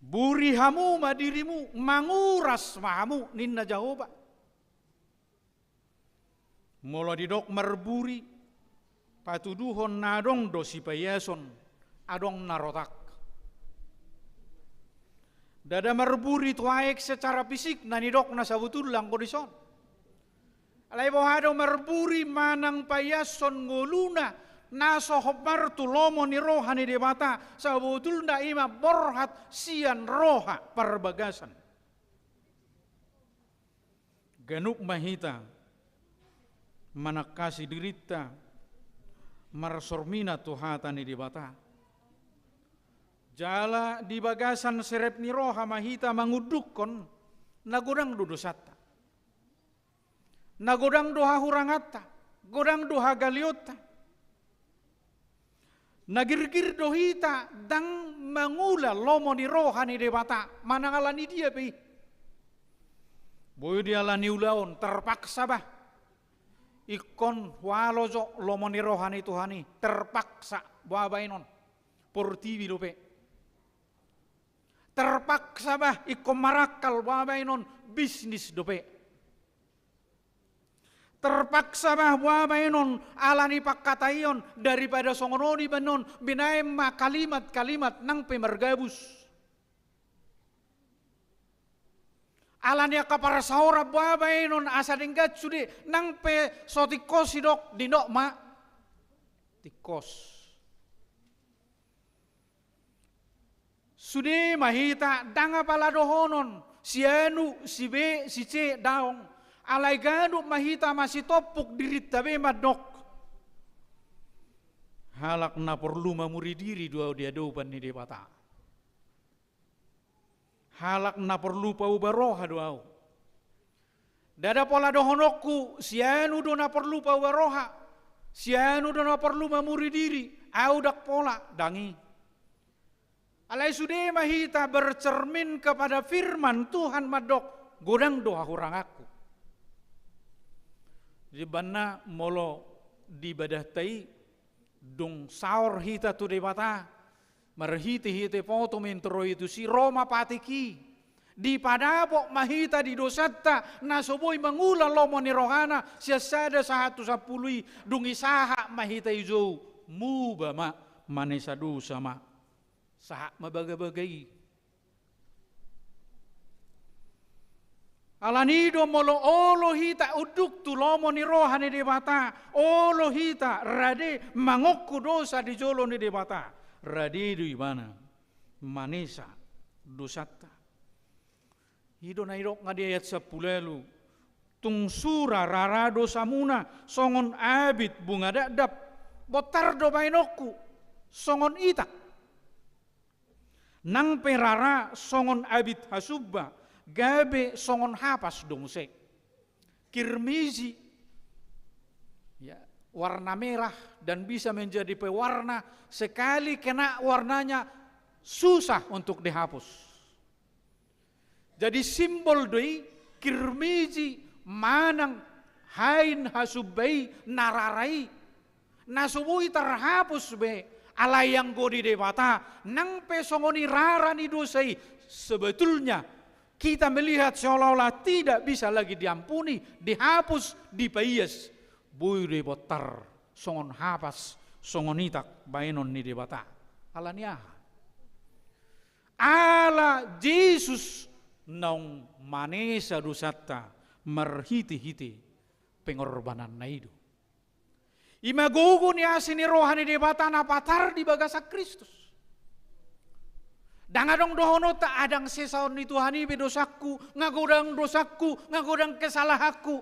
[SPEAKER 5] Burihamu ma dirimu manguras mahamu ninna jahoba. Mula didok merburi patuduhon nadong dosi payason adong narotak. Dada merburi tuaek secara fisik nanidok nasabutul lang kondison. Alay bohado merburi manang payason nguluna naso hobartu lomo ni rohani debata sabutul nda ima borhat sian roha perbagasan. Ganuk mahita manakasi dirita marsormina tuhatani debata. Jala di bagasan serep ni roha mahita mangudukon nagodang dudusata. Nagodang doha hurangata, godang doha galiota. Nagirgir dohita dang mangula lomo ni roha ni debata manangalani dia pi. Boyo dia lani ulaon terpaksa bah. Ikon walojo lomo ni roha ni Tuhani terpaksa babainon portivi dope. Terpaksa bah ikon marakal babainon bisnis dope. Terpaksa bah babainon alani pakkatayon daripada songononi banon binaem ma kalimat-kalimat nang pemergabus. Alani akapara saora babainon asa denggat sude nang pe sotikos sidok dinok ma tikos. Sude mahita danga paladohonon si anu si B si C daong alay gano mahita masih topuk diri tabe madok. Halak na perlu mamuri diri dua dia doban ni debata. halak na perlu pau baroha doau. Dada pola dohonokku, sianu do na perlu pau baroha, sianu do na perlu memuri diri, au dak pola dangi. Alai sude mahita bercermin kepada firman Tuhan madok, godang doa hurang aku. Di bana molo dibadah tai, dong saur hita tu debata, marhiti-hiti foto mentro itu si Roma patiki. Di padapok mahita di dosata nasoboi mangula lomo ni rohana siasada 110 dung isaha mahita izo muba ma manesa dosa ma saha mabaga-bagai alanido molo olo hita uduk tu lomo ni rohani debata olo hita rade mangokku dosa di jolo ni debata rade di mana manesa dosata. Hido na irok nga di ayat 10 tung sura rarado samuna songon abit bunga dadap botardo bainokku songon itak nang perara songon abit hasubba gabe songon hapas dongse kirmizi ya warna merah dan bisa menjadi pewarna sekali kena warnanya susah untuk dihapus. Jadi simbol doi kirmiji manang hain hasubai nararai nasubui terhapus be alayang godi debata nang pesongoni rarani dosai sebetulnya kita melihat seolah-olah tidak bisa lagi diampuni dihapus dipaias bui debotar songon hapas songon itak bainon ni debata alania ala Yesus naung manesa dosata marhiti-hiti pengorbanan na ido. Imagogo ni asini rohani debata na patar di bagasa Kristus. Dangadong dohono ta adang sesaon ni Tuhan ibe dosaku, ngagodang dosaku, ngagodang kesalahaku.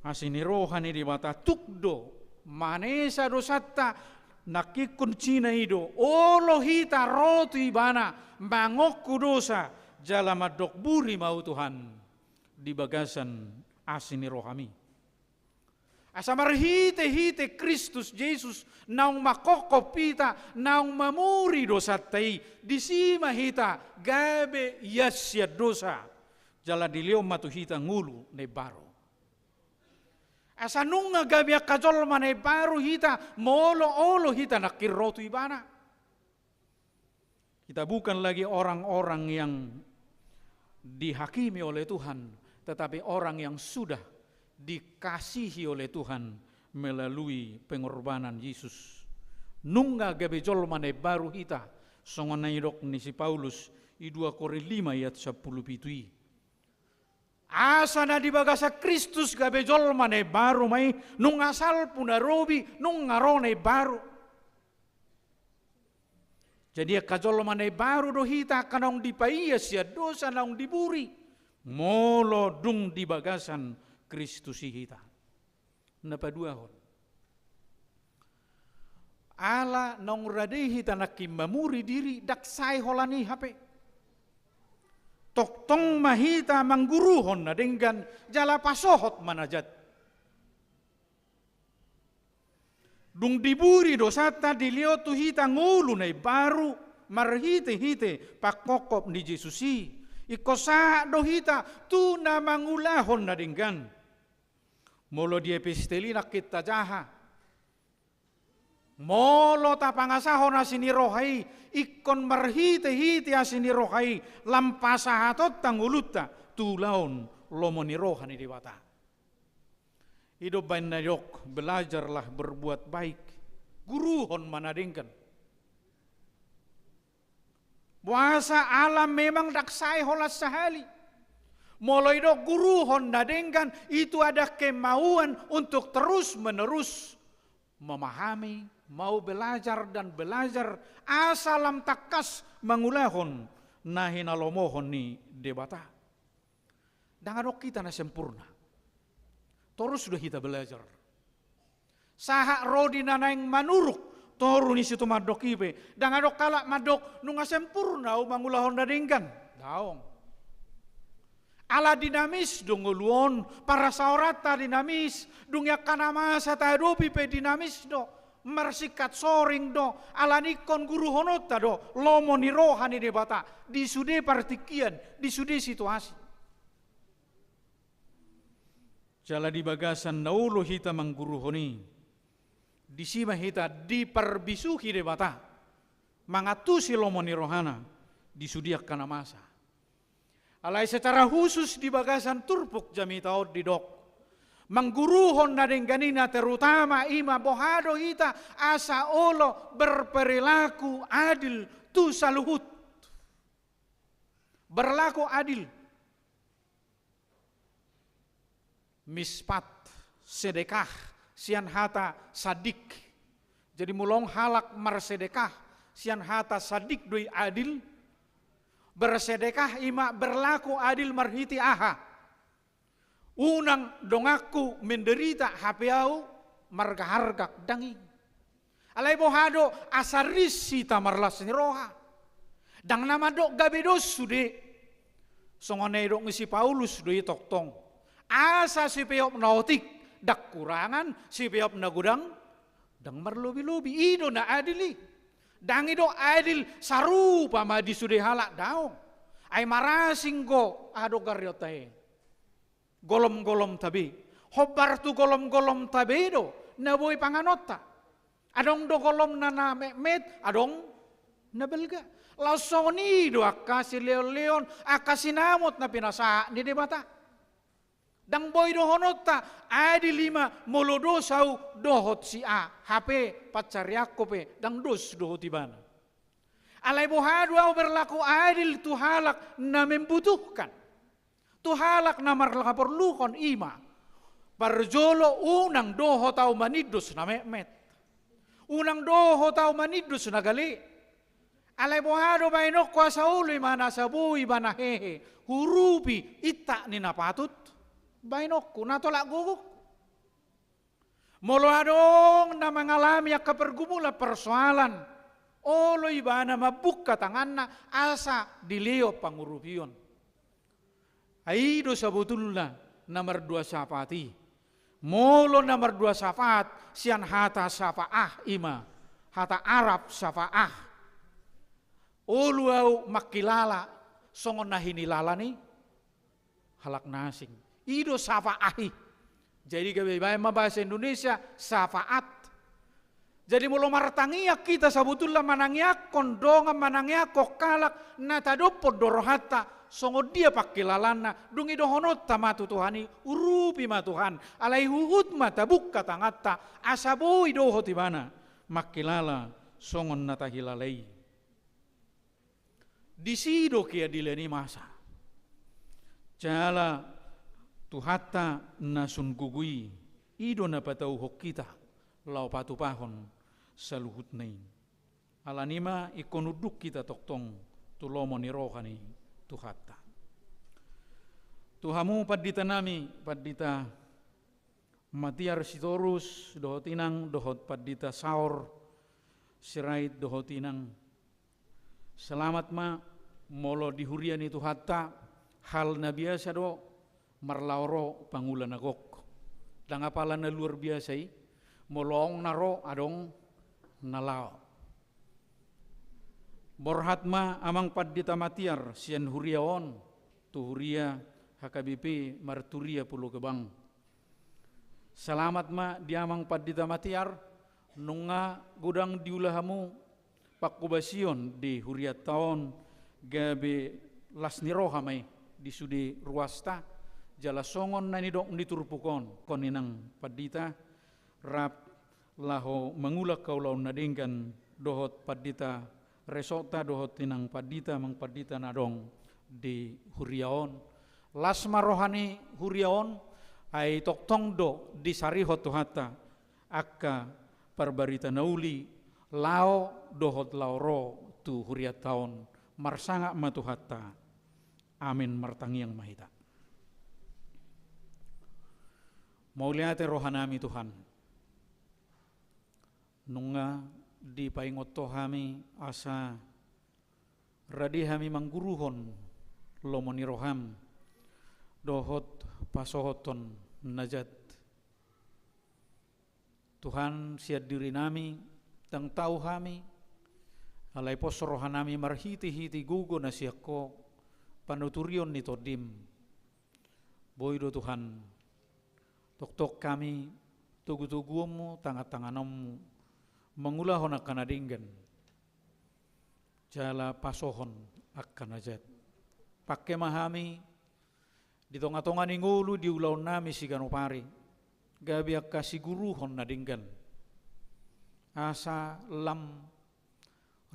[SPEAKER 5] Asini rohani debata tukdo manesa dosata nakikun cina ido olo hita roti bana mangokku dosa jalamadok buri mau Tuhan di bagasan asini rohami asamar hite Kristus Yesus naung makokop pita naung mamuri dosa tai disima hita gabe yasya dosa jala dilio matu hita ngulu ne baro asa nunga gabe kajol mane baru hita molo olo hita nakirrotu ibana. Kita bukan lagi orang-orang yang dihakimi oleh Tuhan, tetapi orang yang sudah dikasihi oleh Tuhan melalui pengorbanan Yesus. Nunga gabe jol mane baru hita, songon naidok ni si Paulus, i 2 Korintus 5 ayat 10 pitui. Asana di bagasa Kristus gabe jol mane baru mai, nung asal punarobi, nung ngarone baru. Jadi kajol mane baru dohita kanong dipaias ya dosa naung diburi. Molo dung di bagasan Kristus hita. Napa dua hon. Ala naung radei hita nakim mamuri diri daksai holani hape. Toktong mahita mangguruhon na dengan jala pasohot manajat. Dung diburi dosata dilio tu hita ngulu nai baru marhite-hite pakokop ni Jesusi. Ikosa do hita tu na mangulahon na dengan. Molo di episteli na kita jaha. Molo tapangasahon na sinirohai. Ikon marhite-hite asini rohai. Lampasahatot tanguluta tulaon lomoni rohani dewata. Hidup bain nayok, belajarlah berbuat baik. Guruhon manadingkan. Puasa alam memang daksai holas sahali. Mulai dok guruhon nadengkan itu ada kemauan untuk terus menerus memahami, mau belajar dan belajar asalam takas mangulahon nahina lomohon ni debata. Dangadok kita na sempurna. Terus sudah kita belajar. Saha rodi nanaing manuruk Toru ni situ madok ibe. Dan adok kalak madok nunga sempurna mangulahon dadengkan. Daong. Ala dinamis dong luon, para saurata dinamis, dung yakana masa tadopi pe dinamis do, mersikat soring do, ala nikon guru honota do, lomo ni rohani de bata, di sude partikian, di sude situasi. Jala di bagasan naulo hita mangguru honi, di sima hita di perbisuhi de bata, mangatusi lomo ni rohana, di sudiak kana masa. Alai secara khusus di bagasan turpuk jami taod di dok. Mangguruhon na dengganina terutama ima bohado hita asa olo berperilaku adil tu saluhut. Berlaku adil. Mispat, sedekah, sian hata sadik. Jadi mulong halak marsedekah, sian hata sadik doi adil. Bersedekah ima berlaku adil marhiti aha. Unang dongaku menderita hapeau marga hargak dangi. Alai bohado asaris sita marlas ni roha. Dang nama dok gabedos sude. Songone dok ngisi Paulus doi toktong. Asa si peop nautik dak kurangan si peop na gudang dang marlobi-lobi ido na adili. Dangi do adil sarupa ma di sude halak daong. Ay marasing go ado garyotae. Golom-golom tabi. Hobar tu golom-golom tabi do. Naboy panganota. Adong do golom na met. Adong nabelga. Lausoni do akasi leon-leon. Akasi namot na pinasa ni debata. Dang boy do honota adi 5 molodo sau dohot si A HP pacariako pe dang dos dohot ibana. Alai bohadu au berlaku adil tu halak na membutuhkan. Tu halak na marlaporluhon ima. Parjolo unang dohot au manidus na memet. Unang dohot au manidus na gali. Alai bohadu bainok kuasa uli mana sabui bana hehe. Hurupi ita ni napatut. Bainokku natolak guguk. Molo adong na mengalami kepergumulan persoalan. Olo ibana mabuka tanganna asa dilio pangurupion. Aido sabutulna nomor 2 syafati. Molo nomor 2 syafat sian hata syafaah ima. Hata Arab syafaah. Olu au makilala songon nahinilala ni halak nasing. Ido safaahi. Jadi kebebayan bahasa Indonesia safaat. Jadi mulu martangiak kita sabutullah manangiak kondongan manangiak kokalak natadopod dorohata songo dia pakilalana dungi dohonot tamatu Tuhani urupi matuhan alai huhut mata bukka tangata asaboi dohoti mana makilala songon natahilalai. Disido kia dileni masa. Jala tuhata nasun gugui ido na patau hok kita lau patu pahon saluhut nei alanima ikonuduk kita toktong tulomo ni rohani tuhata tuhamu padita nami padita matiar sitorus dohotinang dohot padita saur sirait dohotinang selamat ma molo dihuriani tuhata hal na biasa do marlauro pangulan agok. Dang apalan na luar biasa molong naro adong nalao. Borhatma amang paddita matiar sian huriaon tu huria HKBP marturia Pulau Gebang. Selamat ma diamang paddita matiar nunga gudang diulahamu pakubasion di huriat tahun gabe lasnirohamai di sudi ruasta. Jala songon nani dok diturpukon koninang padita rap laho mangulak kaulau nadingkan dohot padita resota dohot tinang padita mang padita nadong di huriaon lasma rohani huriaon ai toktong do di sarihot tuhata akka parbarita nauli lao dohot lauro tu huriat taon marsanga matuhata amin martangiang mahita. Mauliate rohanami Tuhan. Nunga di paingot tohami asa radi hami mangguruhon lomoni roham dohot pasohoton najat. Tuhan siad diri nami tang tahu hami alai pos rohanami marhiti-hiti gugo na siako panuturion ni todim. Boy do Tuhan tok-tok kami tugu-tugumu tangan-tanganmu mengulahon akan adinggan jala pasohon akan ajat. Pakai mahami di tonga-tonga ningulu diulaun nami si ganopari gabi akka siguruhon nadinggan asa lam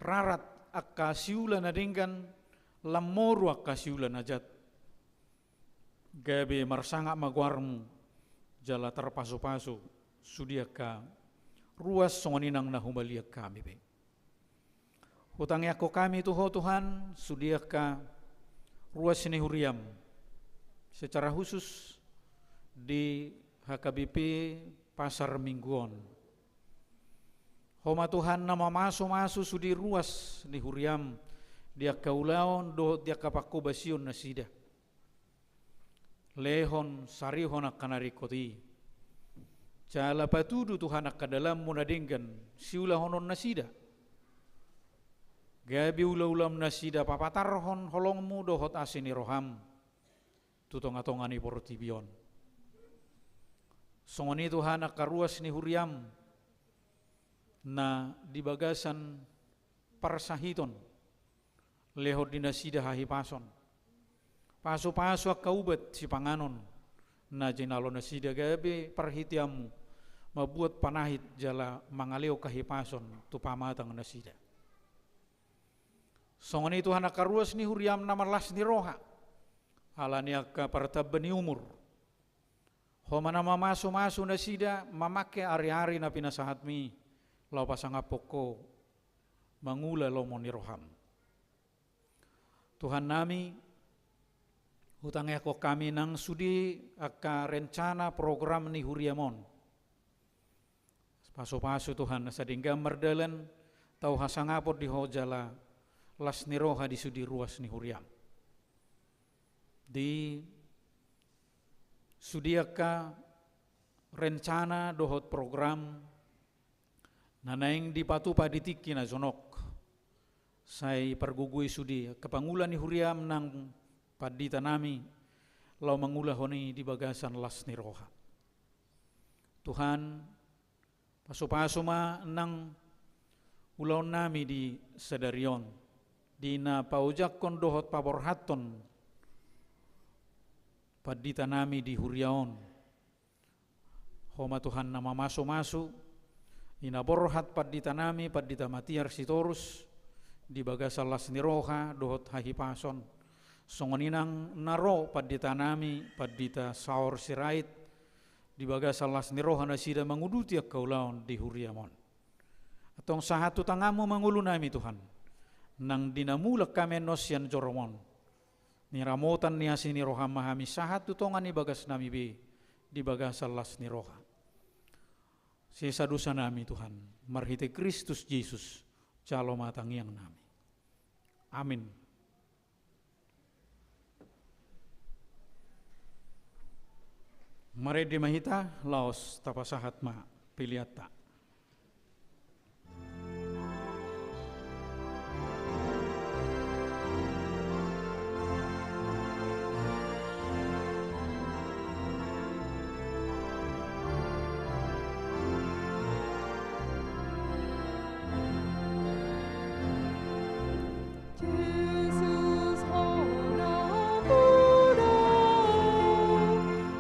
[SPEAKER 5] rarat akka siula nadinggan lam moru akka siula najat gabi marsanga magwarmu jala terpasu-pasu sudiaka ruas songoninang nahumaliak kami be hutang yako kami tuho Tuhan sudiaka ruas ini huriam secara khusus di HKBP Pasar Mingguon. Homa Tuhan nama maso-maso sudi ruas di huriam dia kaulaon do dia kapako basion nasida. Lehon sarihon akan arikoti. Jala patudu Tuhan akan dalam munadinggan siula honon nasida. Gabi ula-ulam nasida papatarhon holongmu dohot asini roham. Tutong-atongani portibion. Songoni Tuhan akaruas ni huriam na di bagasan parsahiton lehor dinasida hahipason paso-paso akaubat si panganon na jinalo nasida gabe parhitiamu mabuat panahit jala mangaleo kahipason tu pamatang nasida. Songoni Tuhan akaruas ni huriam na marlas ni roha alani akka partabani umur homa nama maso-maso na sida mamake ari-ari na pinasahatmi lau pasangapoko mangula lomo ni roham. Tuhan nami hutang ako kami nang sudi aka rencana program ni huriamon. Paso-paso Tuhan sa dinggam mardalan tau hasangapot di hojala las ni roha di sudi ruas ni huriam. Di sudiaka rencana dohot program nanaing dipatupa ditiki na zonok say pergugui sudi kepangulan ni huriam nang padita nami lau mangulahoni di bagasan las ni roha. Tuhan paso-paso ma nang ulaon nami di sadarion di na paujak kon dohot paborhaton padita nami di huriaon. Homa Tuhan nama maso-maso inaborhat padita nami padita matiar sitorus di bagasa las niroha dohot hahipason songoninang naro padita nami padita saor sirait di bagasa las niroha nasida manguduti akaulaon di huriamon. Atong sahatu tangamu mangulu nami Tuhan nang dinamulak kami nosyan joromon niramotan ni asini roha mahami sahat tutongan ni bagas nami be di bagas las ni roha. Sisa dosa nami Tuhan marhite Kristus Yesus calo matangiang nami. Amin. Mare di mahita laos tapasahat ma piliata.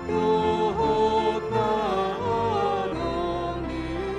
[SPEAKER 2] Dohot na adong di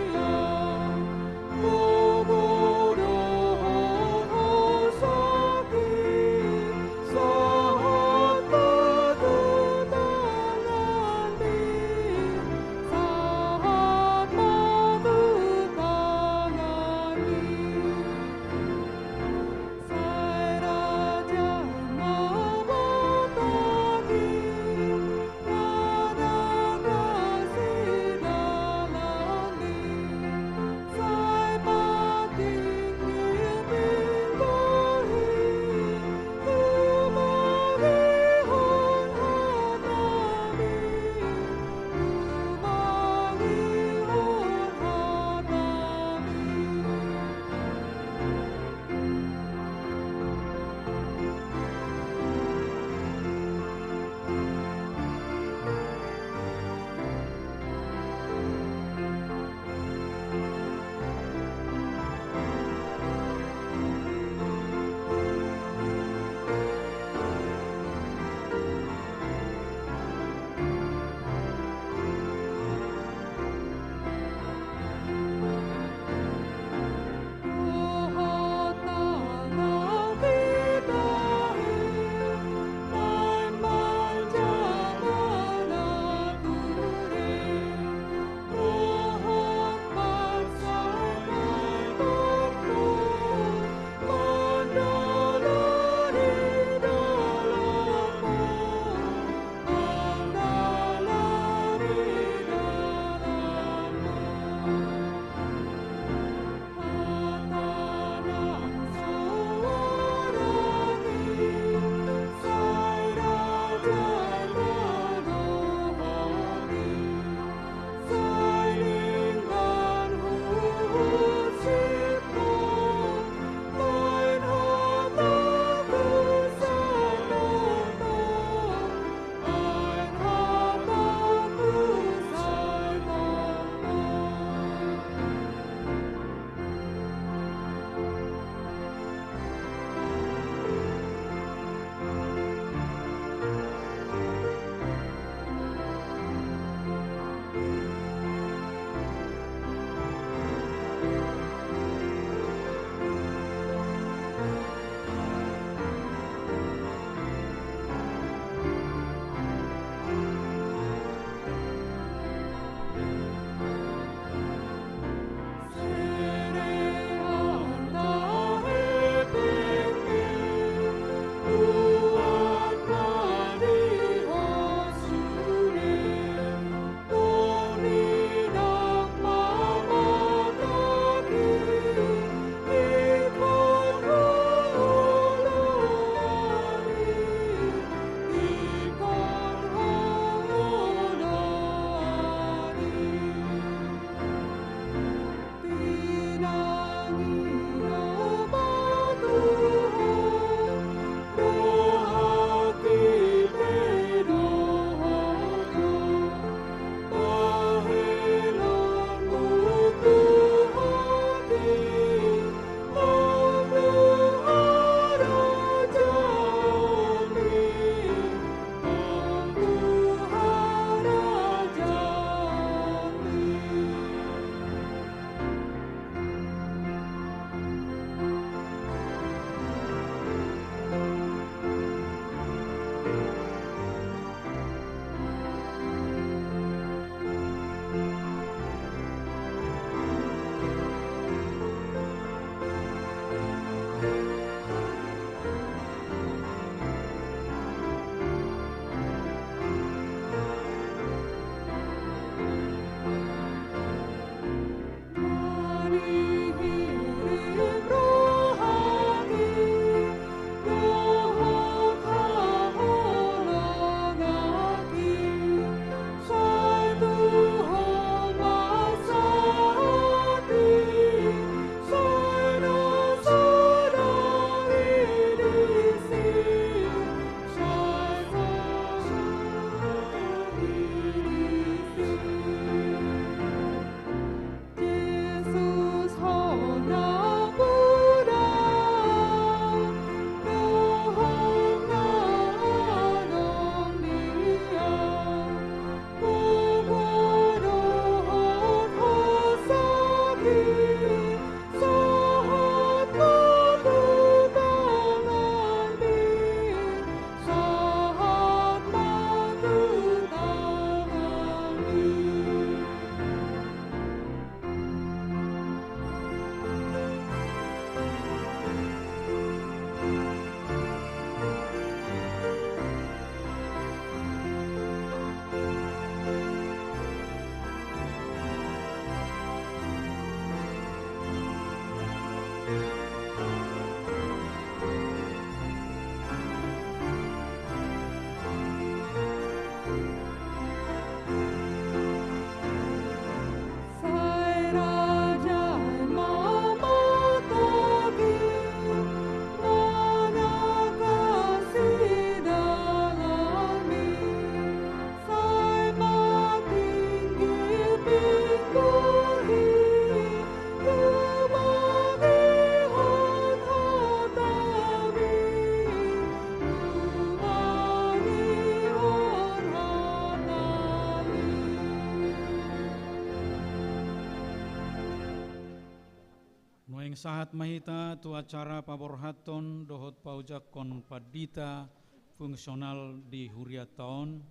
[SPEAKER 5] Pengesahat mahita tu acara paborhaton dohot paujakon padita fungsional di huriat tahun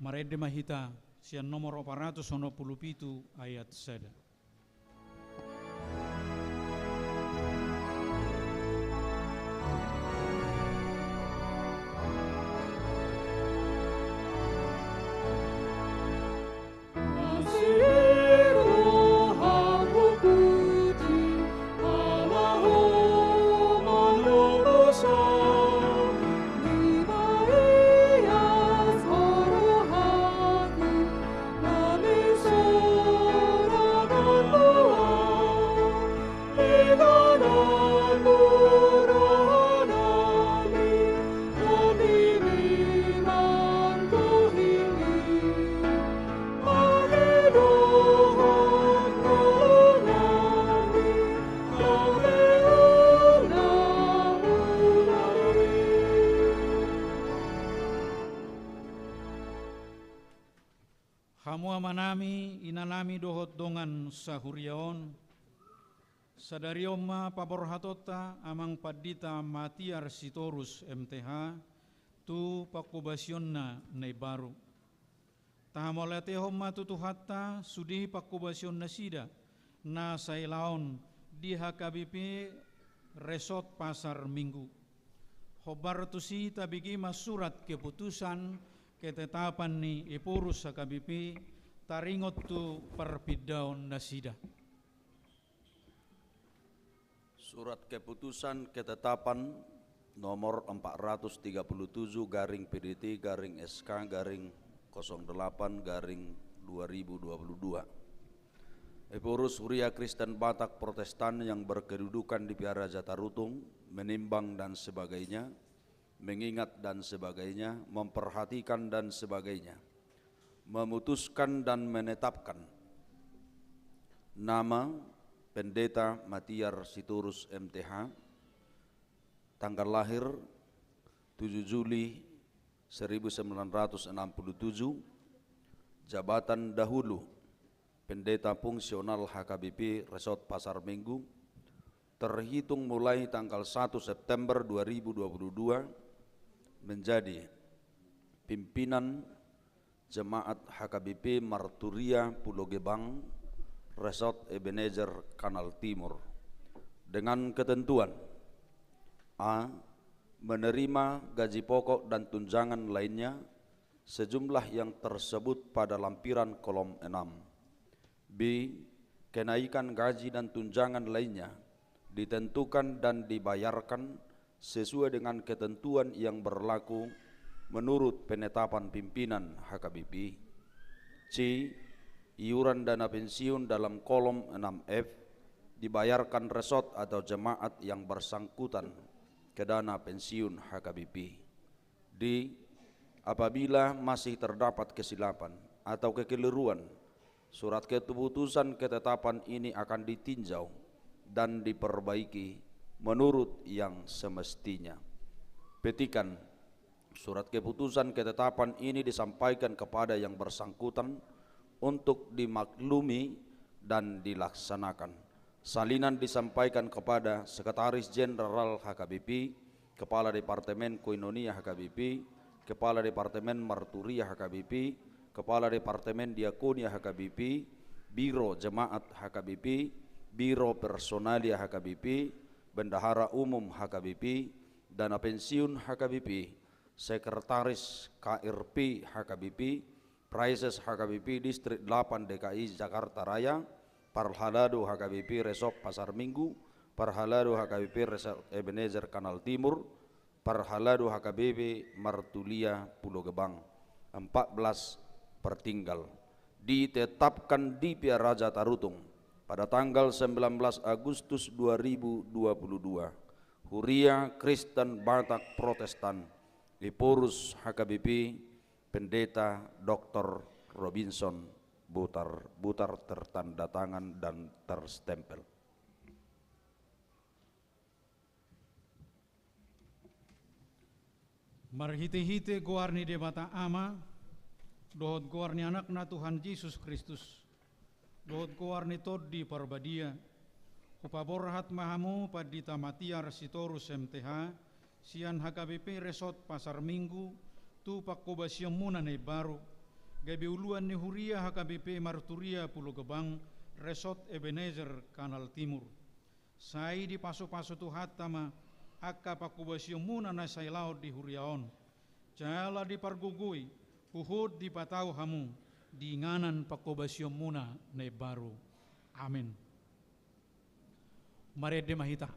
[SPEAKER 5] marede mahita sian nomor 497 ayat seda. Hamua manami inanami dohot dongan sahuriaon sadarioma paborhatota amang padita Matiar Sitorus MTH tu pakubasionna nei baru tahamolate homma tutuhatta sudi pakubasionna sida na sailaon di HKBP Resort Pasar Minggu hobar tusi tabigi masurat keputusan ketetapan ni ipurus HKBP taringot tu perpidaon nasida.
[SPEAKER 6] Surat keputusan ketetapan nomor 437 garing PDT garing SK garing 08 garing 2022. Ipurus Huria Kristen Batak Protestan yang berkedudukan di Piara Jatarutung menimbang dan sebagainya, mengingat dan sebagainya, memperhatikan dan sebagainya, memutuskan dan menetapkan nama Pendeta Matiar Sitorus MTH, tanggal lahir 7 Juli 1967, jabatan dahulu Pendeta Fungsional HKBP Resort Pasar Minggu, terhitung mulai tanggal 1 September 2022, menjadi pimpinan Jemaat HKBP Marturia Pulau Gebang Resort Ebenezer Kanal Timur dengan ketentuan A. Menerima gaji pokok dan tunjangan lainnya sejumlah yang tersebut pada lampiran kolom 6. B. Kenaikan gaji dan tunjangan lainnya ditentukan dan dibayarkan sesuai dengan ketentuan yang berlaku menurut penetapan pimpinan HKBP. C. Iuran dana pensiun dalam kolom 6F dibayarkan resort atau jemaat yang bersangkutan ke dana pensiun HKBP. D. Apabila masih terdapat kesilapan atau kekeliruan, surat keputusan ketetapan ini akan ditinjau dan diperbaiki menurut yang semestinya. Petikan, surat keputusan ketetapan ini disampaikan kepada yang bersangkutan untuk dimaklumi dan dilaksanakan. Salinan disampaikan kepada Sekretaris Jenderal HKBP, Kepala Departemen Koinonia HKBP, Kepala Departemen Marturia HKBP, Kepala Departemen Diakonia HKBP, Biro Jemaat HKBP, Biro Personalia HKBP, Bendahara Umum HKBP, Dana Pensiun HKBP, Sekretaris KRP HKBP, Praises HKBP Distrik 8 DKI Jakarta Raya, Parhalado HKBP Resort Pasar Minggu, Parhalado HKBP Resort Ebenezer Kanal Timur, Parhalado HKBP Martulia Pulau Gebang, 14 pertinggal, ditetapkan di Piara Jatarutung pada tanggal 19 Agustus 2022, Huria Kristen Batak Protestan, Ipurus HKBP, Pendeta Dr. Robinson Butar tertanda tangan dan terstempel.
[SPEAKER 5] Marhite-hite goarni de bata ama, dohot goarni anak na Tuhan Yesus Kristus, dohot koarni toddi parbadia, upaborhat mahamu padita matiar sitorus MTH, sian HKBP Resort Pasar Minggu, tu pakkobasyong muna na baru, gabi uluan ni Huria HKBP Marturia Pulau Gebang, Resort Ebenezer Kanal Timur. Sai di paso-paso tu hatama, akka pakkobasyong muna na say laut di Huriaon, jala di pargugui, uhud di patau hamu, di nganan pakkobasyong muna na baru. Amin. Marede mahita.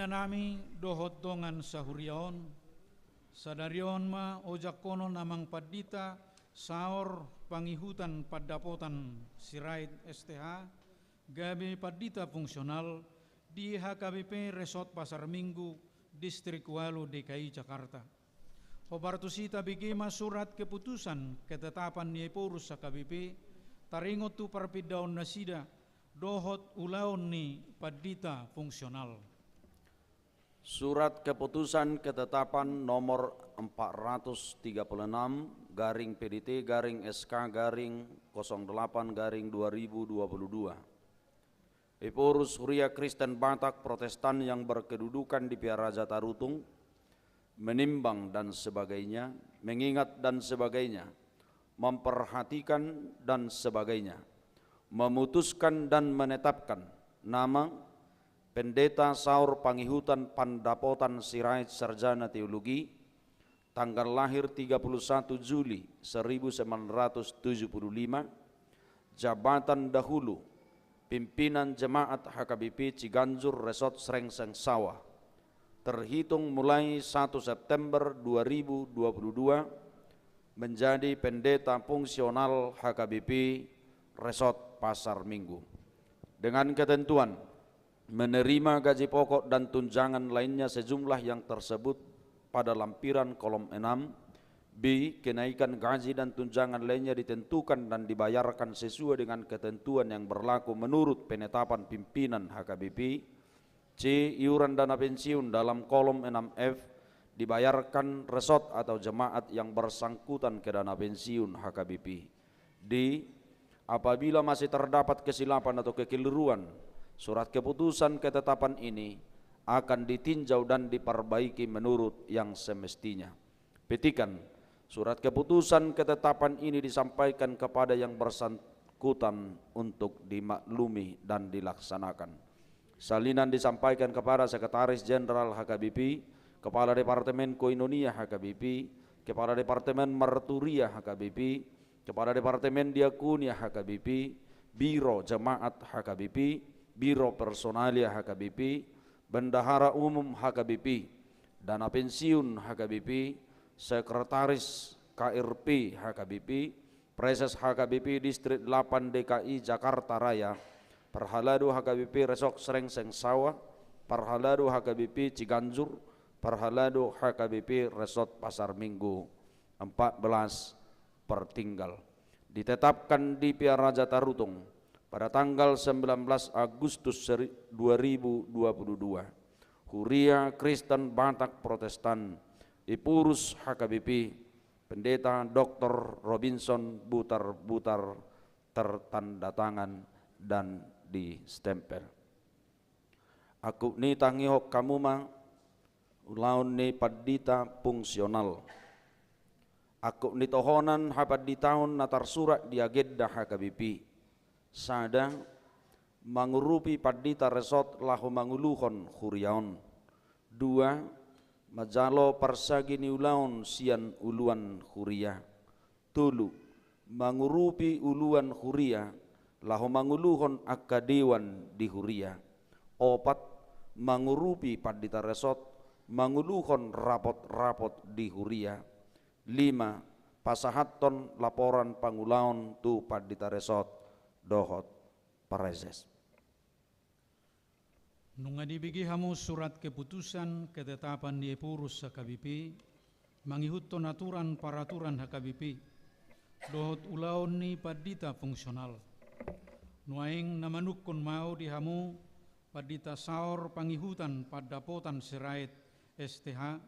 [SPEAKER 5] Nami dohot dongan sahurion, sadarion ma ojak kono namang padita saor pangihutan padapotan sirait STH, gabi padita fungsional di HKBP Resort Pasar Minggu, Distrik Walu DKI Jakarta. Obartusita bigema surat keputusan ketetapan ni Porus HKBP, taringot tu parpidaon nasida, dohot ulaon ni padita fungsional.
[SPEAKER 6] Surat keputusan ketetapan nomor 436 garing PDT garing SK garing 08 garing 2022. Eporus Huria Kristen Batak Protestan yang berkedudukan di Piaraja Tarutung, menimbang dan sebagainya, mengingat dan sebagainya, memperhatikan dan sebagainya, memutuskan dan menetapkan nama Pendeta Saur Pangihutan Pandapotan Sirait Sarjana Teologi, tanggal lahir 31 Juli 1975, jabatan dahulu, pimpinan Jemaat HKBP Ciganjur Resort Srengseng Sawah, terhitung mulai 1 September 2022, menjadi pendeta fungsional HKBP Resort Pasar Minggu. Dengan ketentuan, menerima gaji pokok dan tunjangan lainnya sejumlah yang tersebut pada lampiran kolom 6. B. Kenaikan gaji dan tunjangan lainnya ditentukan dan dibayarkan sesuai dengan ketentuan yang berlaku menurut penetapan pimpinan HKBP. C. Iuran dana pensiun dalam kolom 6F dibayarkan resort atau jemaat yang bersangkutan ke dana pensiun HKBP. D. Apabila masih terdapat kesilapan atau kekeliruan, surat keputusan ketetapan ini akan ditinjau dan diperbaiki menurut yang semestinya. Petikan, surat keputusan ketetapan ini disampaikan kepada yang bersangkutan untuk dimaklumi dan dilaksanakan. Salinan disampaikan kepada Sekretaris Jenderal HKBP, Kepala Departemen Koinonia HKBP, Kepala Departemen Marturia HKBP, Kepala Departemen Diakunia HKBP, Biro Jemaat HKBP, Biro Personalia HKBP, Bendahara Umum HKBP, Dana Pensiun HKBP, Sekretaris KRP HKBP, Preses HKBP Distrik 8 DKI Jakarta Raya, Perhaladu HKBP Resok Srengseng Sawah, Perhaladu HKBP Ciganjur, Perhaladu HKBP Resort Pasar Minggu, 14 pertinggal. Ditetapkan di Piaraja Tarutung pada tanggal 19 Agustus 2022, Huria Kristen Batak Protestan, Epurus HKBP, Pendeta Dr. Robinson Butar-Butar, tertanda tangan dan di stempel. Aku ni tangihok kamu ma ulaon ni padita fungsional. Aku ni tohonan hapad di tahun natar surat di agenda HKBP. Sada mangurupi padita resort lahu manguluhon huriaon. Dua majalo persagi ni ulaon sian uluan huria. Tulu mangurupi uluan huria lahu manguluhon akadewan di huria. Opat mangurupi padita resort manguluhon rapot-rapot di huria. 5 pasahaton laporan pangulaon tu padita resort dohot pareses.
[SPEAKER 5] Nunga dibigi hamu surat keputusan ketetapan di Epurus HKBP mangihutton aturan peraturan HKBP dohot ulaon ni padita fungsional. Nuaing namanukun mau di hamu padita saor pangihutan padapotan serait STH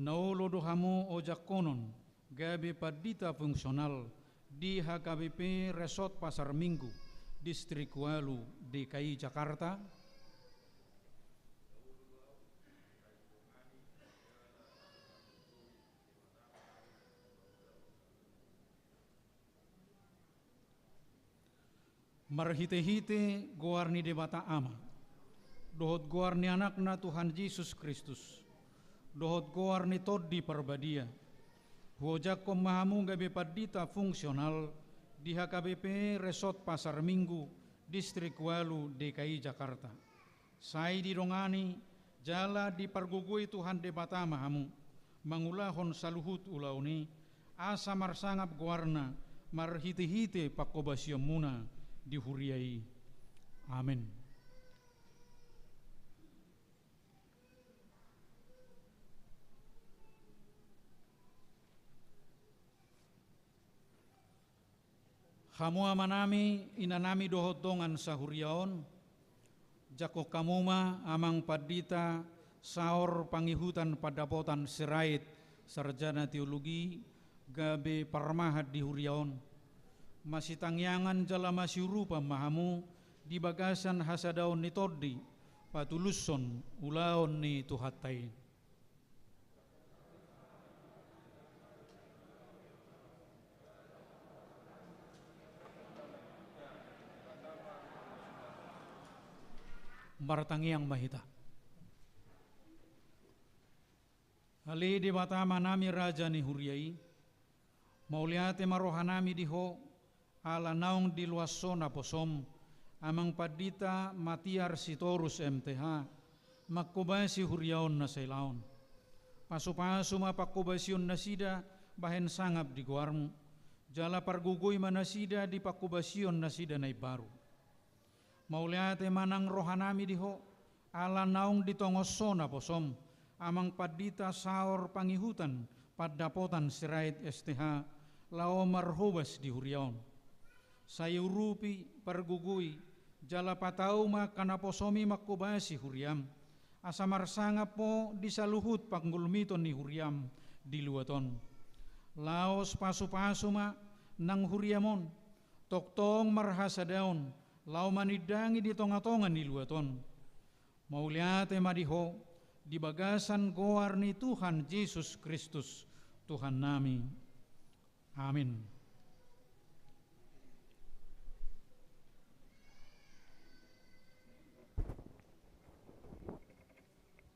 [SPEAKER 5] naulo dohamu ojak konon gabe padita fungsional di HKBP Resort Pasar Minggu, Distrik Walu, DKI Jakarta. Marhite-hite goarni debata ama, dohot goarni anakna Tuhan Yesus Kristus, dohot goarni todi perbadia, huojak mahamu gabe padita fungsional di HKBP Resort Pasar Minggu, Distrik Walu, DKI Jakarta. Sai dirongani jala di pargugui Tuhan debata mahamu, mangulahon saluhut ulauni, asa marsangap goarna, marhite-hite pakobasyamuna dihuriai. Amin. Hamu amanami inanami dohot dongan sahuriaon, jako kamuma amang padita saor pangihutan padapotan serait sarjana teologi gabe parmahat di huriaon. Masih tangyangan jala masih rupa mahamu di bagasan hasadaon ni todi patuluson ulaon ni tuhatai. Martangiang mahita. Ali di batama nami raja ni huriai, mauliate marohanami diho ala naung di luasona posom, amang padita matiar sitorus MTH, makubasi huriaon na sailaon. Pasu-pasu mapakubasyon na sida, bahen sangap di guarmu, jala pargugoy manasida di pakubasyon na sida na ibaru. Mauliate manang rohanami diho, ala naung di tongosona posom, amang padita saor pangihutan, padapotan serait STH, lao marhubas di huriaon. Sayurupi pargugui jala patauma kana posomi makubasi huriam asamar sanga po disaluhut panggulmiton ni huriam di luaton laos pasu-pasu ma nang huriamon toktong marhasadaon lau manidangi di tonga-tonga ni luaton mauliate madiho di bagasan goar ni Tuhan Yesus Kristus Tuhan nami. Amin.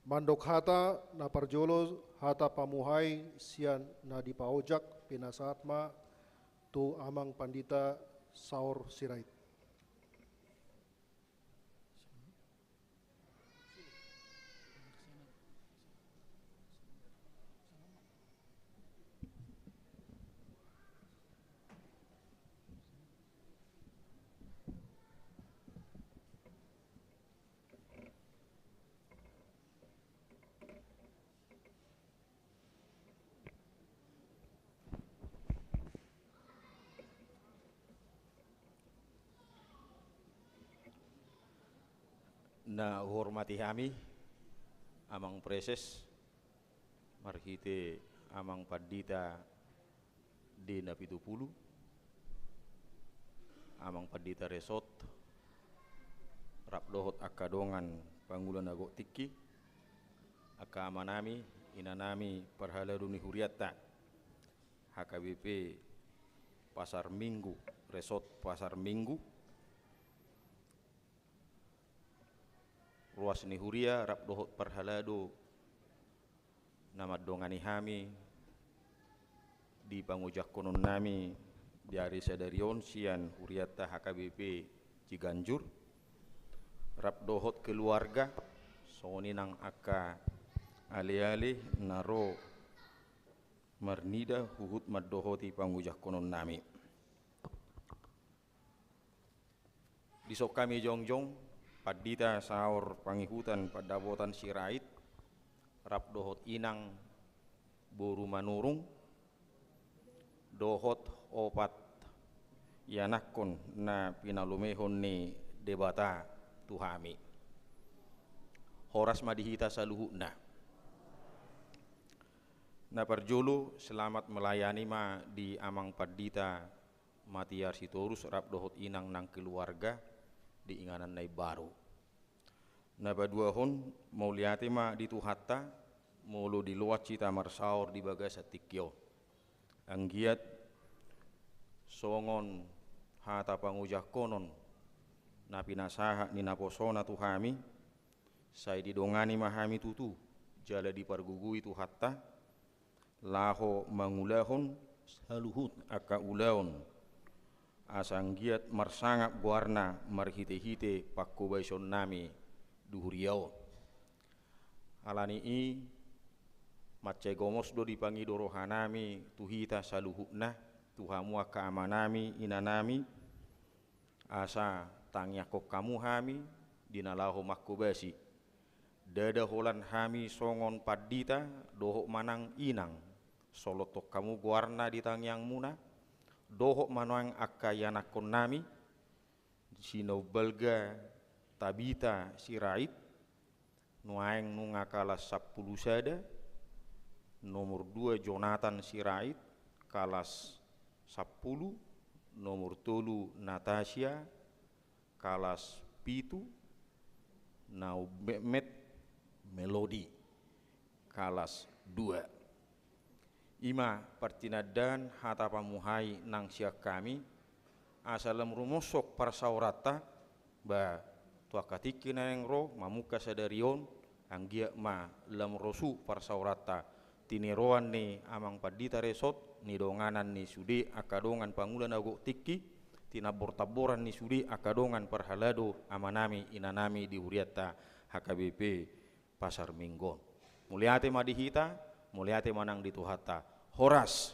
[SPEAKER 7] Mandok hata na parjolo hata pamuhay sian na dipaojak pinasaatma tu amang pandita saur sirait.
[SPEAKER 8] Na hormati kami amang preses marhite amang padita di napitupulu amang padita resort rap dohot akadongan pangulan agok tiki aka amanami inanami parhala duni huriatta HKBP Pasar Minggu Resort Pasar Minggu ruas ni huria rap dohot parhalado nama dongani hami di pangujak konon nami dari sadarion sian huriatta HKBP Ciganjur rap dohot keluarga soni nang aka ale-ale naro marnida huhut maddohoti pangujak konon nami disok kami jongjong padita saur pangihutan padabotan sirait rap dohot inang boru manurung dohot opat yanakon na pinalumehon ni debata tuhami horas madihita saluhuna na parjolo selamat melayani ma di amang padita matiar sitorus rap dohot inang nang keluarga di inganan nai baru na baduahon mau liati ma di tuhatta molo di luat cita marsaur di bagas atikyo anggiat songon hata pangujak konon na pinasaha ni naposona tuhami sai didongani mahami tutu jala di pargugui tuhatta laho mangulahon saluhut aka ulaon asanggiat marsangap guarna marhite-hite pakko baison nami duhuriao alani i macai gomos do dipangi dorohanami tuhita saluhutna tuhamu aka amanami inanami asa tangyakok kamu hami dinalaho makko basi dada holan hami songon padita dohok manang inang solotok kamu guarna di tangyang muna dohok manang akka yanakon nami sino belga tabita sirait nuaeng nunga kalas 10 sada nomor 2 Jonathan sirait kalas 10 nomor 3 Natasha kalas 7 nau Mehmet Melodi kalas 2 ima partinadan hata pamuhai nang siak kami asalam rumosok parsaurata ba tuakatiki nang ro mamuka sadarion anggia ma lam rosu parsaurata tineroan ni amang padita resort ni donganan ni sudi akadongan pangulan agok tiki tinabor-taboran ni sudi akadongan parhalado amanami inanami di huriatta HKBP Pasar Minggu muliate madihita muliate manang di tuhata horas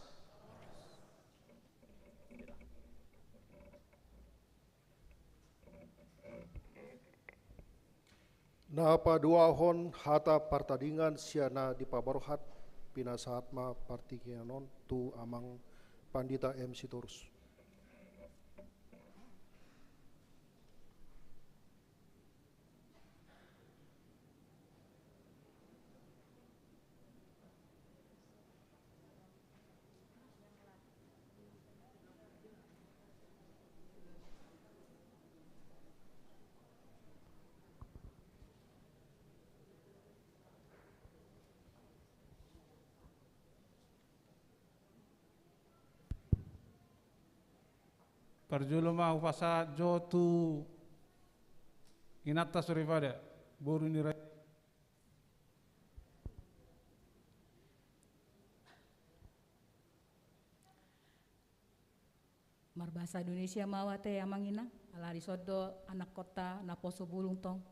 [SPEAKER 7] na paduahon hata partadingan siana di pabarohat pinasaatma partikianon tu amang pandita MC Torus.
[SPEAKER 9] Parjulo ma upasa jotu inatta surivada boru ni
[SPEAKER 10] Marbahasa Indonesia mawate amangina alari sodo anak kota naposo bulung tong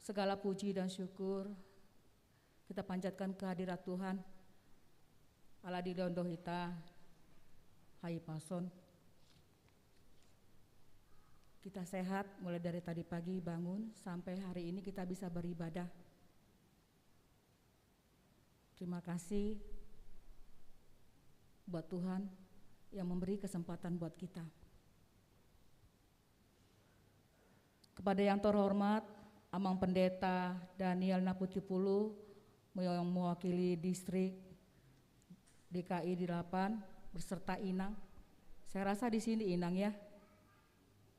[SPEAKER 10] segala puji dan syukur kita panjatkan kehadirat Tuhan ala di dondo hita hai pason kita sehat mulai dari tadi pagi bangun sampai hari ini kita bisa beribadah. Terima kasih buat Tuhan yang memberi kesempatan buat kita. Kepada yang terhormat Amang Pendeta Daniel Naputipulu yang mewakili distrik DKI 8 beserta Inang. Saya rasa di sini Inang ya.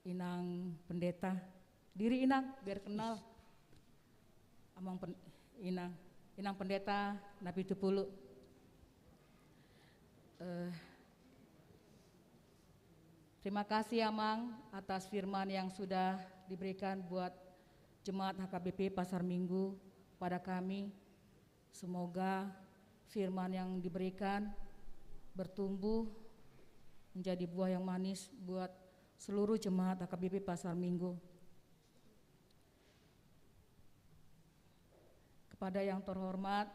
[SPEAKER 10] Inang Pendeta Diri Inang biar kenal Inang Pendeta Nabi Tupulu. Terima kasih Amang atas firman yang sudah diberikan buat Jemaat HKBP Pasar Minggu pada kami. Semoga firman yang diberikan bertumbuh menjadi buah yang manis buat seluruh jemaat HKBP Pasar Minggu. Kepada yang terhormat,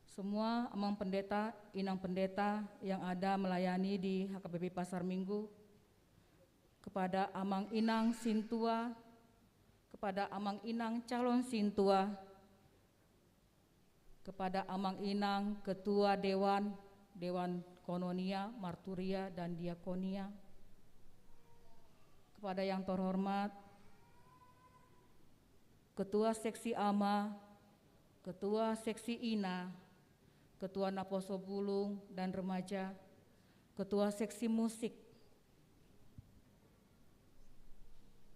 [SPEAKER 10] semua Amang Pendeta, Inang Pendeta yang ada melayani di HKBP Pasar Minggu, kepada Amang Inang Sintua, kepada Amang Inang calon Sintua, kepada Amang Inang Ketua Dewan Kononia, Marturia, dan Diakonia, kepada yang terhormat Ketua Seksi AMA, Ketua Seksi INA, Ketua Naposo Bulung dan Remaja, Ketua Seksi Musik,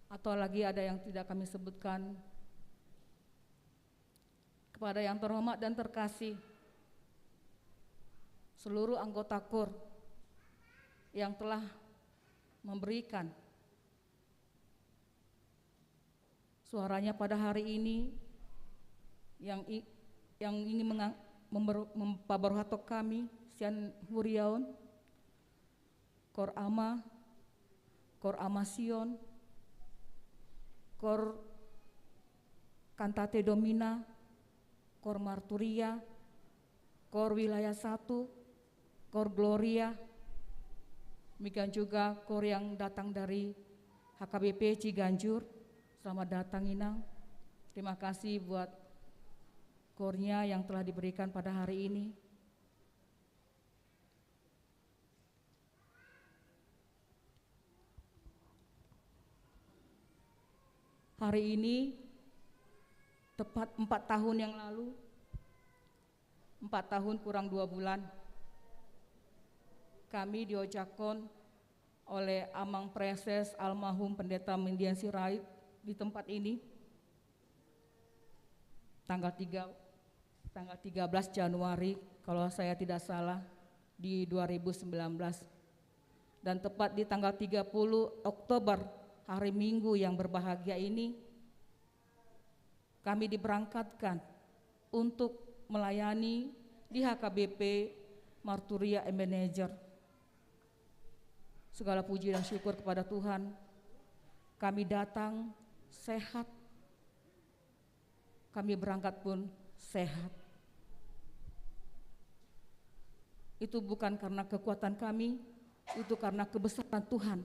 [SPEAKER 10] atau lagi ada yang tidak kami sebutkan, kepada yang terhormat dan terkasih seluruh anggota KUR yang telah memberikan suaranya pada hari ini, yang ingin membabarhatok kami, Sian Huriaun, Kor Ama, Kor Amasion, Kor Kantate Domina, Kor Marturia, Kor Wilayah 1, Kor Gloria, demikian juga Kor yang datang dari HKBP Ciganjur. Selamat datang Inang. Terima kasih buat kornya yang telah diberikan pada hari ini. Hari ini tepat 4 tahun yang lalu, 4 tahun kurang 2 bulan, kami diojakon oleh Amang Preses almarhum Pendeta Mendian Sirait di tempat ini tanggal 13 Januari kalau saya tidak salah di 2019, dan tepat di tanggal 30 Oktober hari Minggu yang berbahagia ini kami diberangkatkan untuk melayani di HKBP Marturia Ebenezer. Segala puji dan syukur kepada Tuhan, kami datang sehat, kami berangkat pun sehat. Itu bukan karena kekuatan kami, itu karena kebesaran Tuhan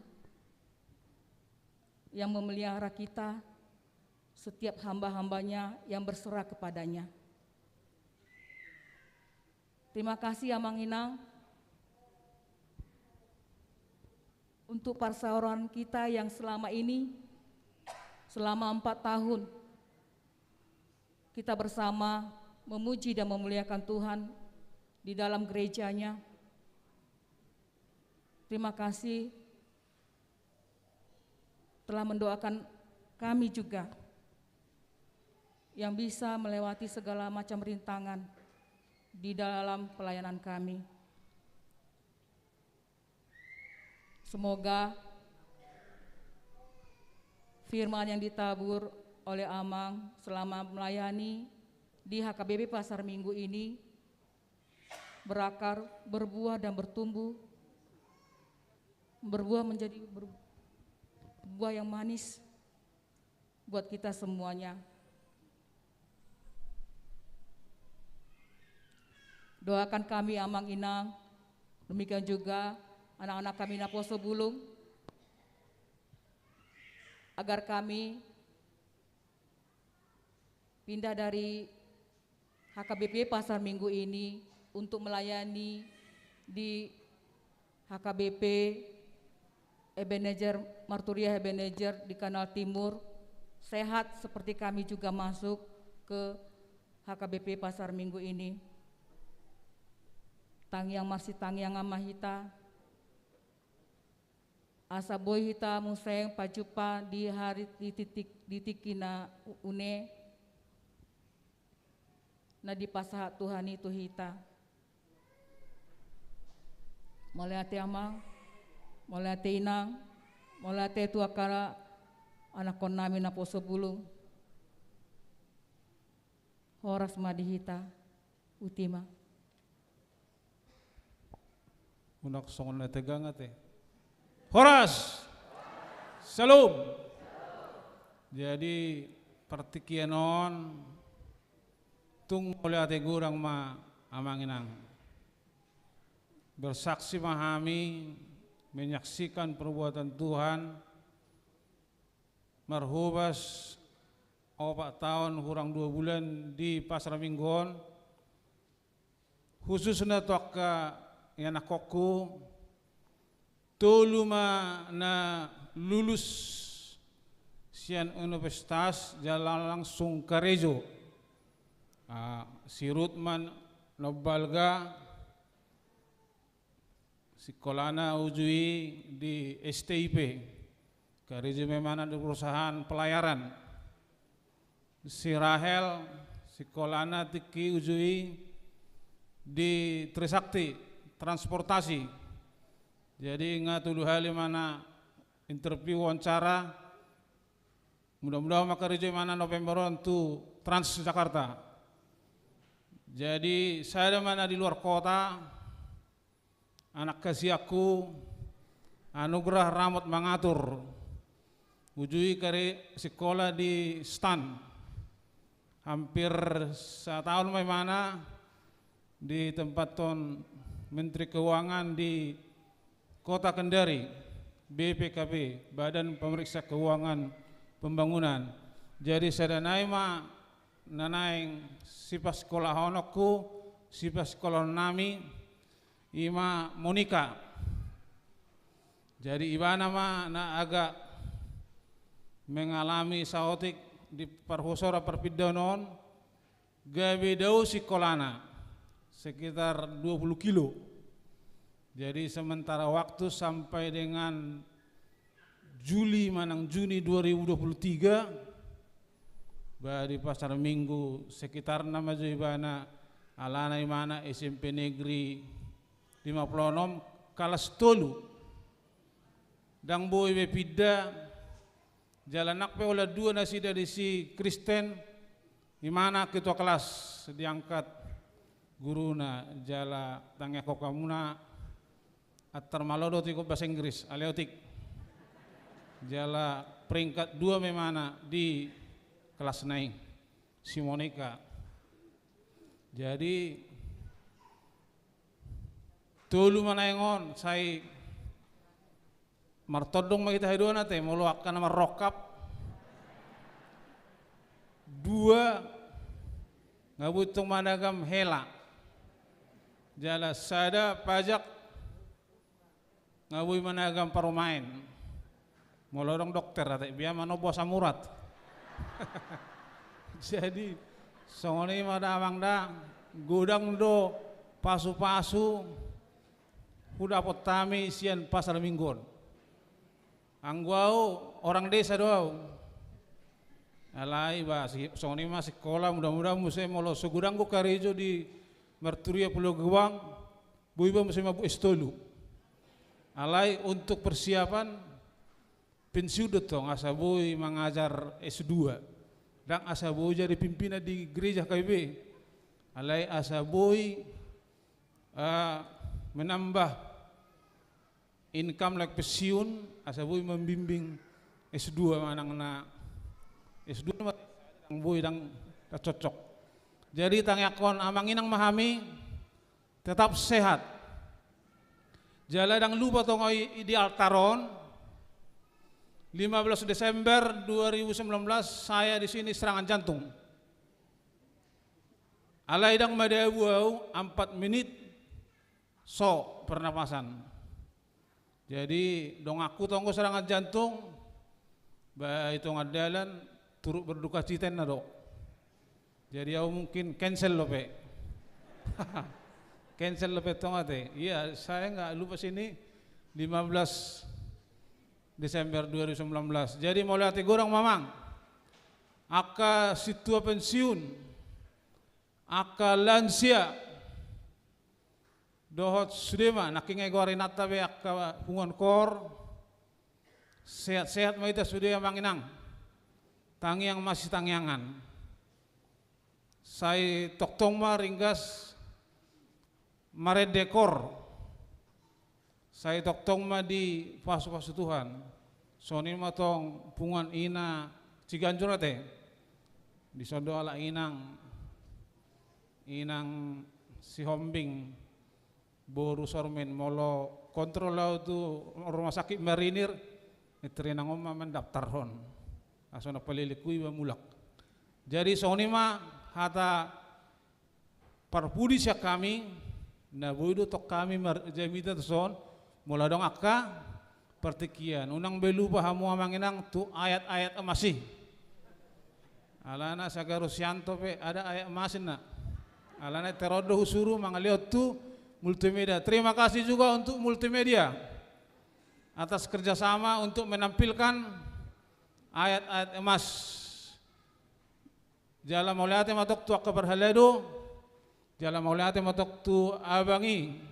[SPEAKER 10] yang memelihara kita, setiap hamba-hambanya yang berserah kepadanya. Terima kasih Amang Inang untuk persaudaraan kita yang selama ini, selama 4 tahun kita bersama memuji dan memuliakan Tuhan di dalam gerejanya. Terima kasih telah mendoakan kami juga yang bisa melewati segala macam rintangan di dalam pelayanan kami. Semoga firman yang ditabur oleh Amang selama melayani di HKBP Pasar Minggu ini berakar, berbuah dan bertumbuh, berbuah menjadi buah yang manis buat kita semuanya. Doakan kami Amang Inang, demikian juga anak-anak kami Naposo Bulung, agar kami pindah dari HKBP Pasar Minggu ini untuk melayani di HKBP Ebenezer Marturia Ebenezer di Kanal Timur, sehat seperti kami juga masuk ke HKBP Pasar Minggu ini. Tangyang Marsi Tangyang Amahita, asa boy hita museng pajupa di hari di tikina une na di pasaha Tuhan itu hita. Mulai ate amang, mulai ate inang, mulai ate tuakara anak kon namin na poso bulung. Horas madihita utima.
[SPEAKER 9] Unak songon na tegang ate. Horas! Salam! Jadi pertikianon tung oleh ate gurang ma amanginang. Bersaksi memahami, menyaksikan perbuatan Tuhan, marhubas 4 tahun kurang 2 bulan di Pasar Minggon, khususnya toka yang nakoku, toluma na lulus sian universitas jalan langsung ke Rejo, si Rutman Nobalga, sekolahnya ujui di STIP, Rejo memang ada perusahaan pelayaran. Si Rahel sekolahnya tiki ujui di Trisakti transportasi. Jadi ingat dulu hal mana interview wawancara, mudah-mudahan maka Rejo mana November tu Transjakarta. Jadi saya mana di luar kota, anak kasih aku anugerah ramot mengatur, ujui kare sekolah di STAN. Hampir 1 tahun mana di tempat ton Menteri Keuangan di Kota Kendari, BPKB, Badan Pemeriksa Keuangan Pembangunan. Jadi saya naima nanaing sipas sekolah honokku, sipas sekolah nami, ima Monika. Jadi ibana ma na agak mengalami saotik di parhosora perpidanon gawe dau sekolahna sekitar 20 kilo. Jadi sementara waktu sampai dengan Juni 2023 di Pasar Minggu sekitar nama Joibana alana imana SMP Negeri 56 kelas tolu dang boy bepida jalan nakpe oleh 2 nasi dari si Kristen di mana ketua kelas diangkat guruna jala tangya kokamuna atar malodo tiko bahasa Inggris aleotik jala peringkat 2 memana di kelas naik si Monika. Jadi tolu manaengon saya martodong magita haidua nate mulu akan nama rokap 2 ngabutung managam hela jala sada pajak ngabui managam parumain molorong dokter ate biar manobo samurat. Jadi songoni mada amangda gudang do pasu-pasu udah potami sian Pasar Minggon. Angguau orang desa doau. Alai ba songoni ma sekolah mudah-mudahan musim molo segudangku karejo di Merturia Pulau Gewang buiba musim mabu estolu. Alai untuk persiapan pensiun dotong asabui mengajar S2 dan asabui jadi pimpinan di gereja KB. Alai asabui menambah income like pensiun asabui membimbing S2 manang S2 dang boy dang cocok. Jadi tangyakon amang inang mahami tetap sehat. Jala dang lupa tongoi ideal taron 15 Desember 2019 saya di sini serangan jantung. Alai dang madabuau 4 menit so pernapasan. Jadi dong aku tunggu serangan jantung, bah itu ngadalan turut berduka cita na dok. Jadi aku mungkin cancel loh pe, cancel loh pe tong ate. Iya saya nggak lupa sini 15 Desember 2019. Jadi mulai gorang mamang aka situa pensiun, aka lansia dohot sudema nakingai gorinata be aka pungon kor sehat-sehat maita sudah manginang tangi yang masih tangyangan saya toktong ma ringgas mare dekor saya toktong ma di pasu-pasu Tuhan soni matong pungan ina ciganjur ate di sondo ala inang si hombing boru sormen molo kontrol lau tu rumah sakit marinir itrinang oma mendaftar hon asona palilikui wa mulak jadi soni ma hata parpudi siya kami na buido tok kami jamita son mula dong akka pertikian unang belu bahamu amanginang tu ayat-ayat masih alana sagarusyanto pe ada ayat masin na alana terodo husuru mangaliot tu multimedia. Terima kasih juga untuk multimedia atas kerjasama untuk menampilkan ayat-ayat emas. Jala mauliate matok tu akabar haledo, jala mauliate matok tu abangi.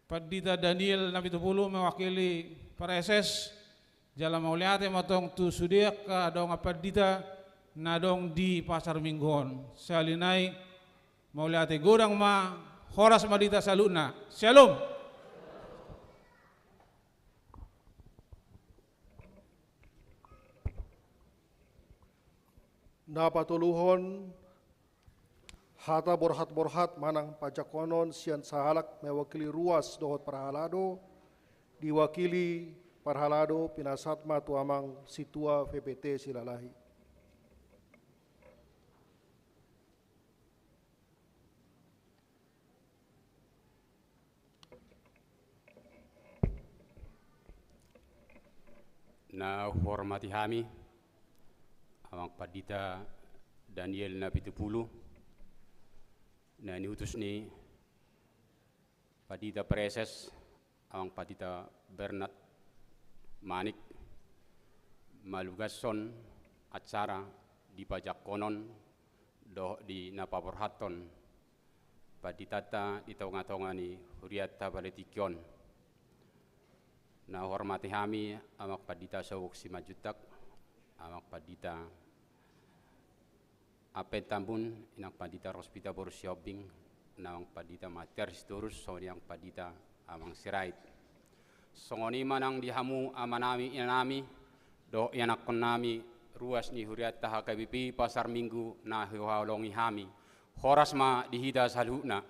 [SPEAKER 9] Padita Daniel Nabi Tupulu mewakili para SS. Jala mauliate matong tu sudiak ka dong apadita nadong di pasar Minggon. Salinai mauliate godang ma horas madita saluna. Shalom.
[SPEAKER 7] Napatuluhon hata borhat-borhat manang pajakonon sian sahalak mewakili ruas dohot parhalado diwakili parhalado pinasatma tuamang situa VPT Silalahi.
[SPEAKER 3] Na hormati kami amang Padita Daniel Nabi Tupulu na niutus ni Padita Preses amang Padita Bernat Manik malugason acara di pajak konon do di napaborhaton Paditata di tonga-tonga ni Huriata Baletikyon na hormati kami amak Padita Sawuk Simajutak amak Padita Apen Tambun inang Padita Rospita Borusiobing nang Padita Mater Sitorus soniang Padita amang Sirait songoni manang dihamu amanami inami do yanakon nami ruas ni Huriata HKBP pasar Minggu na hiwalongi hami horas ma dihida saluna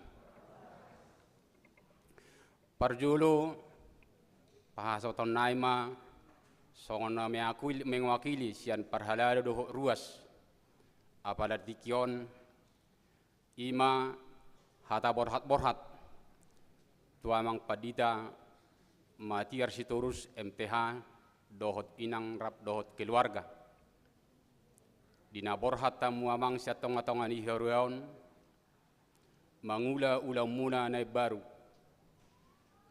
[SPEAKER 3] parjulo pahasoton naima songon nami aku mengwakili sian parhalado do ruas apalat dikion ima hata borhat tuamang Padita Matiar Sitorus MTH dohot inang rap dohot keluarga dina borhat tamu amang siya tonga-tonga ni Heruaon mangula ulang muna na baru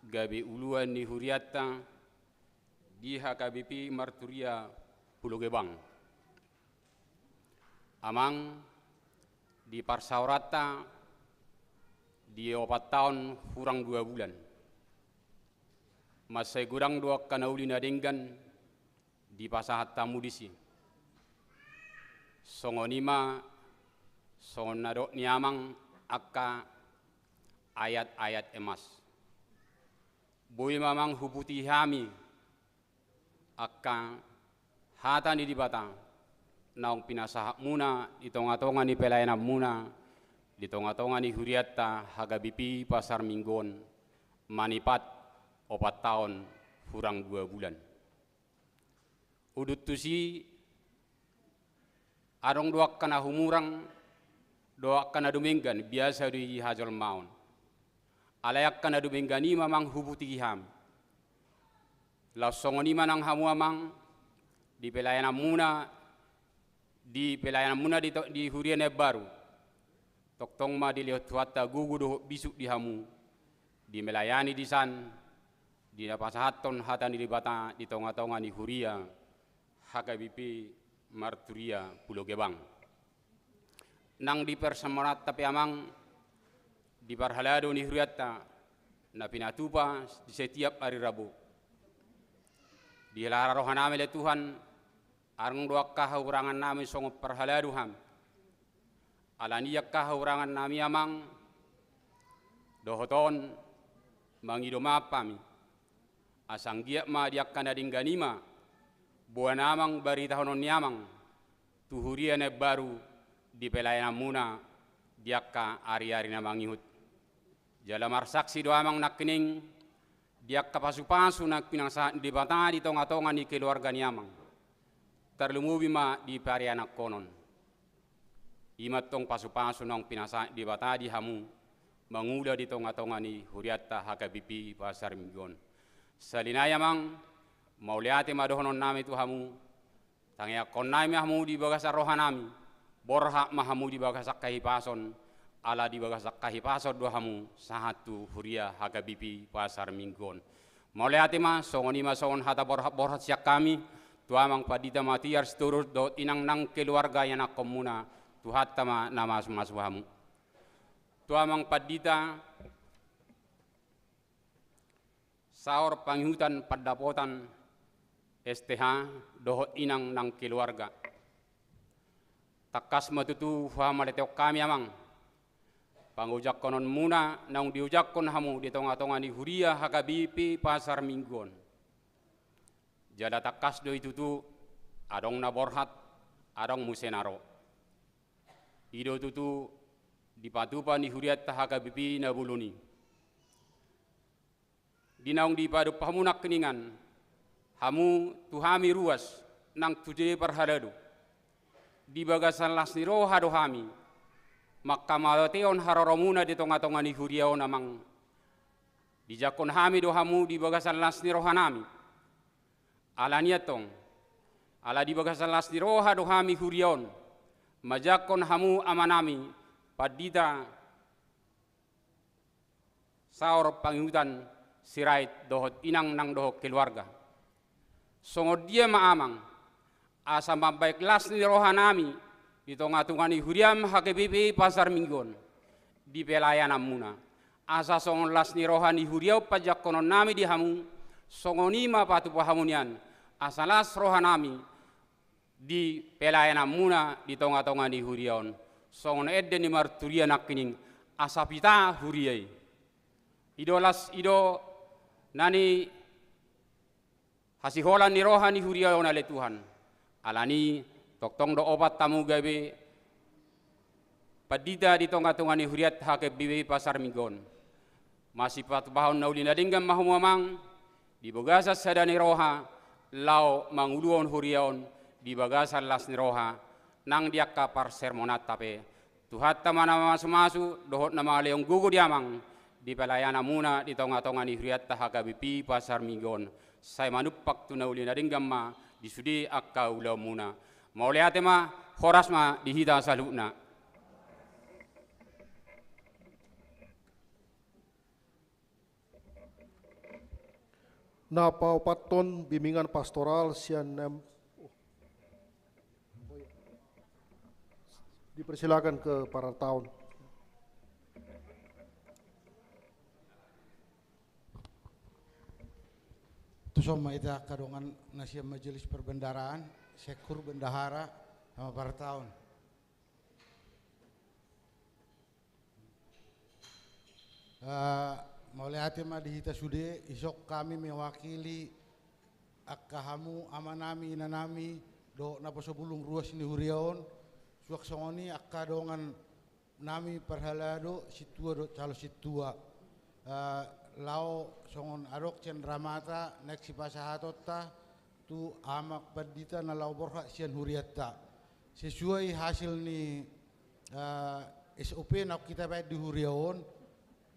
[SPEAKER 3] gabi uluan ni Huriata di HKBP Marturia Pulau Gebang amang di Parsaurata di 4 tahun kurang 2 bulan masai kurang 2 kanauli nadenggan di pasahat tamu disi songonima songonado niamang akka ayat-ayat emas boy mamang huputi hami akka hata ni dibata naong pinasahak muna di tonga-tonga ni pelayanan muna di tonga-tonga ni Huriata HKBP pasar Minggon manipat 4 tahun kurang 2 bulan udut tusi arong doak kana humurang doak kana duminggan biasa di hajol maun alayak kana duminggani mamang hubuti ham lasongoni manang hamu amang di pelayanan muna di huriane baru toktong ma di lihat tuata gugu do bisuk di hamu di melayani di san di napasahaton hatan di bata di tonga-tonga ni Huria HKBP Marturia Pulau Gebang nang di persemangat tapi amang di parhalado ni Huriata na pinatupa di setiap hari Rabu di lara rohanami le Tuhan arang doa kahaurangan nami songo parhalado ham alaniyak kahaurangan nami amang dohoton mangidoma asang giyak ma diak kanading ganima buan amang bari tahonon niamang tuhuria ne baru di pelayanan muna diak ka ari-ari na mangihut jala marsaksi do amang nakkening diak kapasupasu nak pinangsa di bata di tonga-tonga ni keluarga niamang terlumubi ma di parianak konon imat tong pasu-pasu nang pinasa di bata di hamu mangula di tonga-tonga ni Huriata HKBP Pasar Minggon salinaya mang mauliate madohonon nami tu hamu tangya konnai hamu di bagasa rohanami borha mahamu di bagasa kahipason ala di bagasa kahipason do hamu sahatu Huria HKBP Pasar Minggon mauliate ma songoni ma songon hata borha siak kami tu amang padita matiar seturut do inang nang keluarga yang komuna tu hatta ma nama masu hamu tu amang padita saor panghutan padapotan STH dohot inang nang keluarga takas matutu famaleteok kami amang pangujak konon muna nang diujak kon hamu di tonga-tonga ni Huria HKBP Pasar Minggon jada takas do itu tu adong na borhat adong musenaro ido tutu di patupa ni Huria HKBP na buluni dinaung di padu pamunak keningan hamu tuhami ruas nang tuje parhaladu di bagasan lasni roha dohami makka malateon haroromuna di tonga-tonga ni Huriao namang di jakon hami dohamu di bagasan lasni rohanami ala niatong ala di bagasan lasni roha dohami Huriaon majakon hamu amanami padita saor panghutan sirait dohot inang nang dohot keluarga songod dia maamang asa mambaik las ni rohanami di tonga-tonga ni Huriam HKBP Pasar Minggon di pelayanan muna asa songon las ni rohani Huriau pajak konon nami di hamu songonima patu pahamunian asa las rohanami di pelayanan muna di tonga-tonga ni Huriaon songon edde ni marturia nakkining asa pita Huriai ido nani hasiholan ni rohani Huriaon ale Tuhan alani toktong do obat tamu gabe padida di tonga-tonga ni Huriat HKBP Pasar Minggon masih patu bahon nauli nadinggam mahumamang di bagasa sadani roha lau manguluon Huriaon di bagasa las ni roha nang diakka par sermonat tape tuhat tamana masu-masu dohot nama leong gugu diamang di pelayanan muna di tonga-tonga ni Huriat HKBP Pasar Minggon saya manupak tu nauli nadinggam ma di sudi akka ulau muna mau lihat ma horas ma dihita salukna
[SPEAKER 7] na paupaton bimbingan pastoral sian dipersilakan ke para tahun.
[SPEAKER 11] Tusoma ita kadongan nasi majelis perbendaraan sekur bendahara sama para tahun. Mulai hati ma dihita sude isok kami mewakili akkahamu amanami inanami do napa sebulung ruas ni Huriaon suak songoni akka dongan nami perhalado situa do calo situa lao songon arok cendramata nek si pasahatota tu amak padita na lau borha sian Huriatta sesuai hasil ni SOP nak kita baik di Huriaon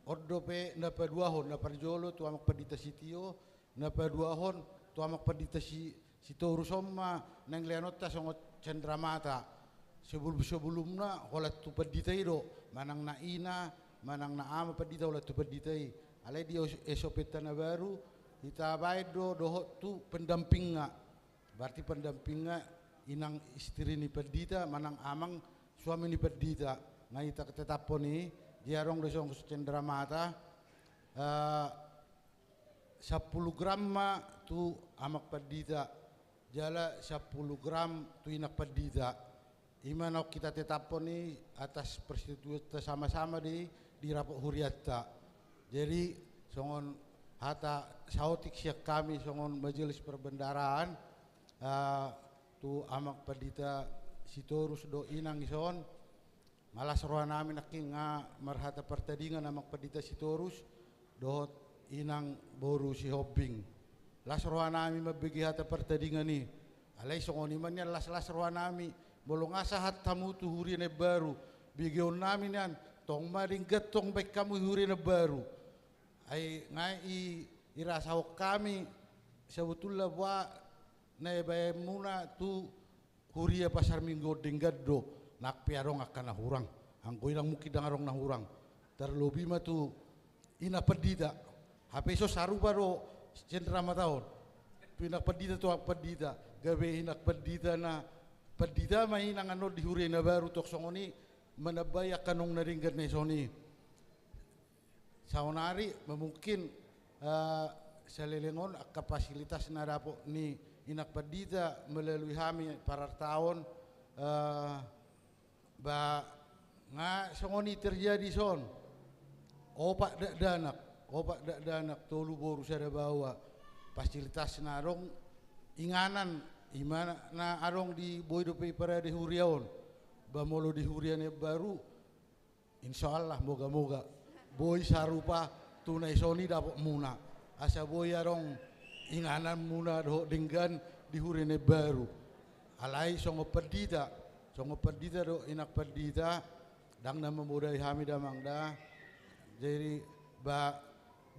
[SPEAKER 11] ordo pe na pa 2 hon na parjolo tu amak padita sitio na pa 2 hon tu amak padita si torusomma nang leanota songot cendramata sebelumna holat tu padita ido manang na ina manang na ama padita holat tu padita i alai dia SOP tanah baru kita baik dohot tu pendampingnya, berarti pendampingnya inang istri ni perdita, manang amang suami ni perdita. Nah kita tetap ni diarong dosong Cendramata 10 gram ma tu amak perdita, jala 10 gram tu inak perdita. Imana kita tetap ni atas persetujuan sama-sama di rapok huriatta. Jadi songon hata sautik siak kami songon majelis perbendaraan tu amak perdita Sitorus do inang ison malas roha nami naking nga marhata pertandingan amak perdita Sitorus dohot inang boru si hobbing las roha nami mabigi hata pertandingan ni alay songon imannya las roha nami bolong asahat tamu tu hurine baru bigion nami nan tong maring getong baik kamu hurine baru ay ngai irasawak kami sebetulnya buat na bae muna tu huria pasar minggu denggado nak piarong akan nahurang angko ilang mukid dangarong nahurang terlebih mah tu ina perdita HP so saru baro Cendramata tahun pinak perdita tu perdita gawe inak perdita na perdita mah inang ano di huria na baru tok songoni menabaya kanong naringgan na soni saunari mungkin selelengon kapasilitas na dapo ni inak perdita melalui kami para tahun ba nga songoni terjadi son opak danak tolu boru sada bawa fasilitas narong inganan imana na arong di boydo pe para di huriaon ba molo di huriane baru insyaallah moga-moga boy sarupa tunai soni dapat muna asa boy arong inganan muna do dengan di hurine baru alai songo perdita do inak perdita dang na memudai hami damangda jadi ba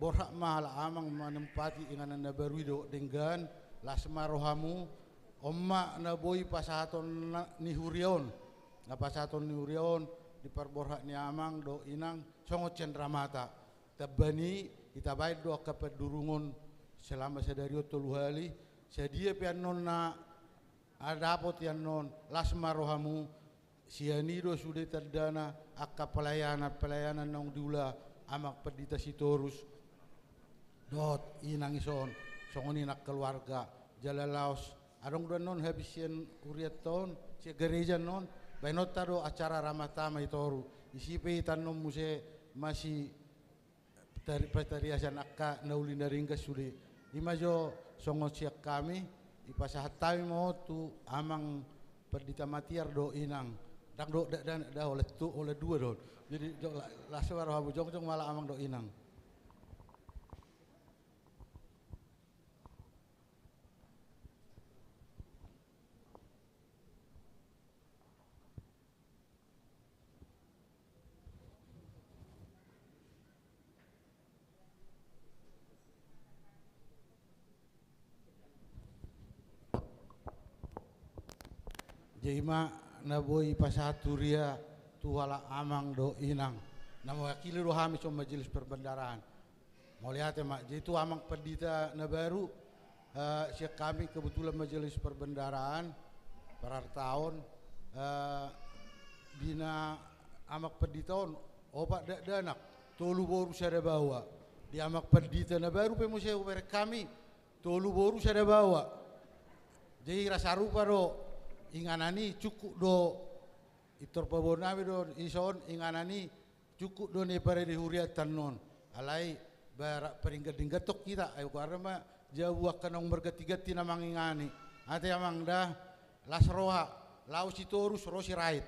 [SPEAKER 11] borhak mahal amang menempati inganan na baru do dengan lasma rohamu omma na boy pasaton ni hurion na pasaton ni hurion di parborhak ni amang do inang songo Cendramata tabani kita baik do kapedurungon selama sadario toluhali sedia pianon na adapot yanon lasma rohamu sianido sudah terdana akka pelayanan nong diula amak perdita Sitorus dot inang ison songoni nak keluarga jalalaos adong do non habisian uriat ton si gereja non bainot tado acara ramatama itoru isipe tanom muse masih petariasan akka naulina ringkas sudah imajo songo siak kami ipasahat tawi mo tu amang perdita matiar do inang dak do da oleh dua do jadi laswar habu jong malah amang do inang Jema na boy pasaturia tuwala amang do inang na mewakili rohami so majelis perbendaraan mau lihat ya mak jadi itu amang perdita na baru siap kami kebetulan majelis perbendaraan para tahun dina amak perdita on opak danak tolu boru sada bawa di amak perdita na baru pemusya upere kami tolu boru sada bawa jadi rasa rupa do inganani cukup do itor pabonami do ison inganani cukup do ne pare di huriatan non alai barak peringgat tok kita ayo karena jauh akan bergati-gati namang ingani ate amang dah lasroha lau Sitorus rosi rait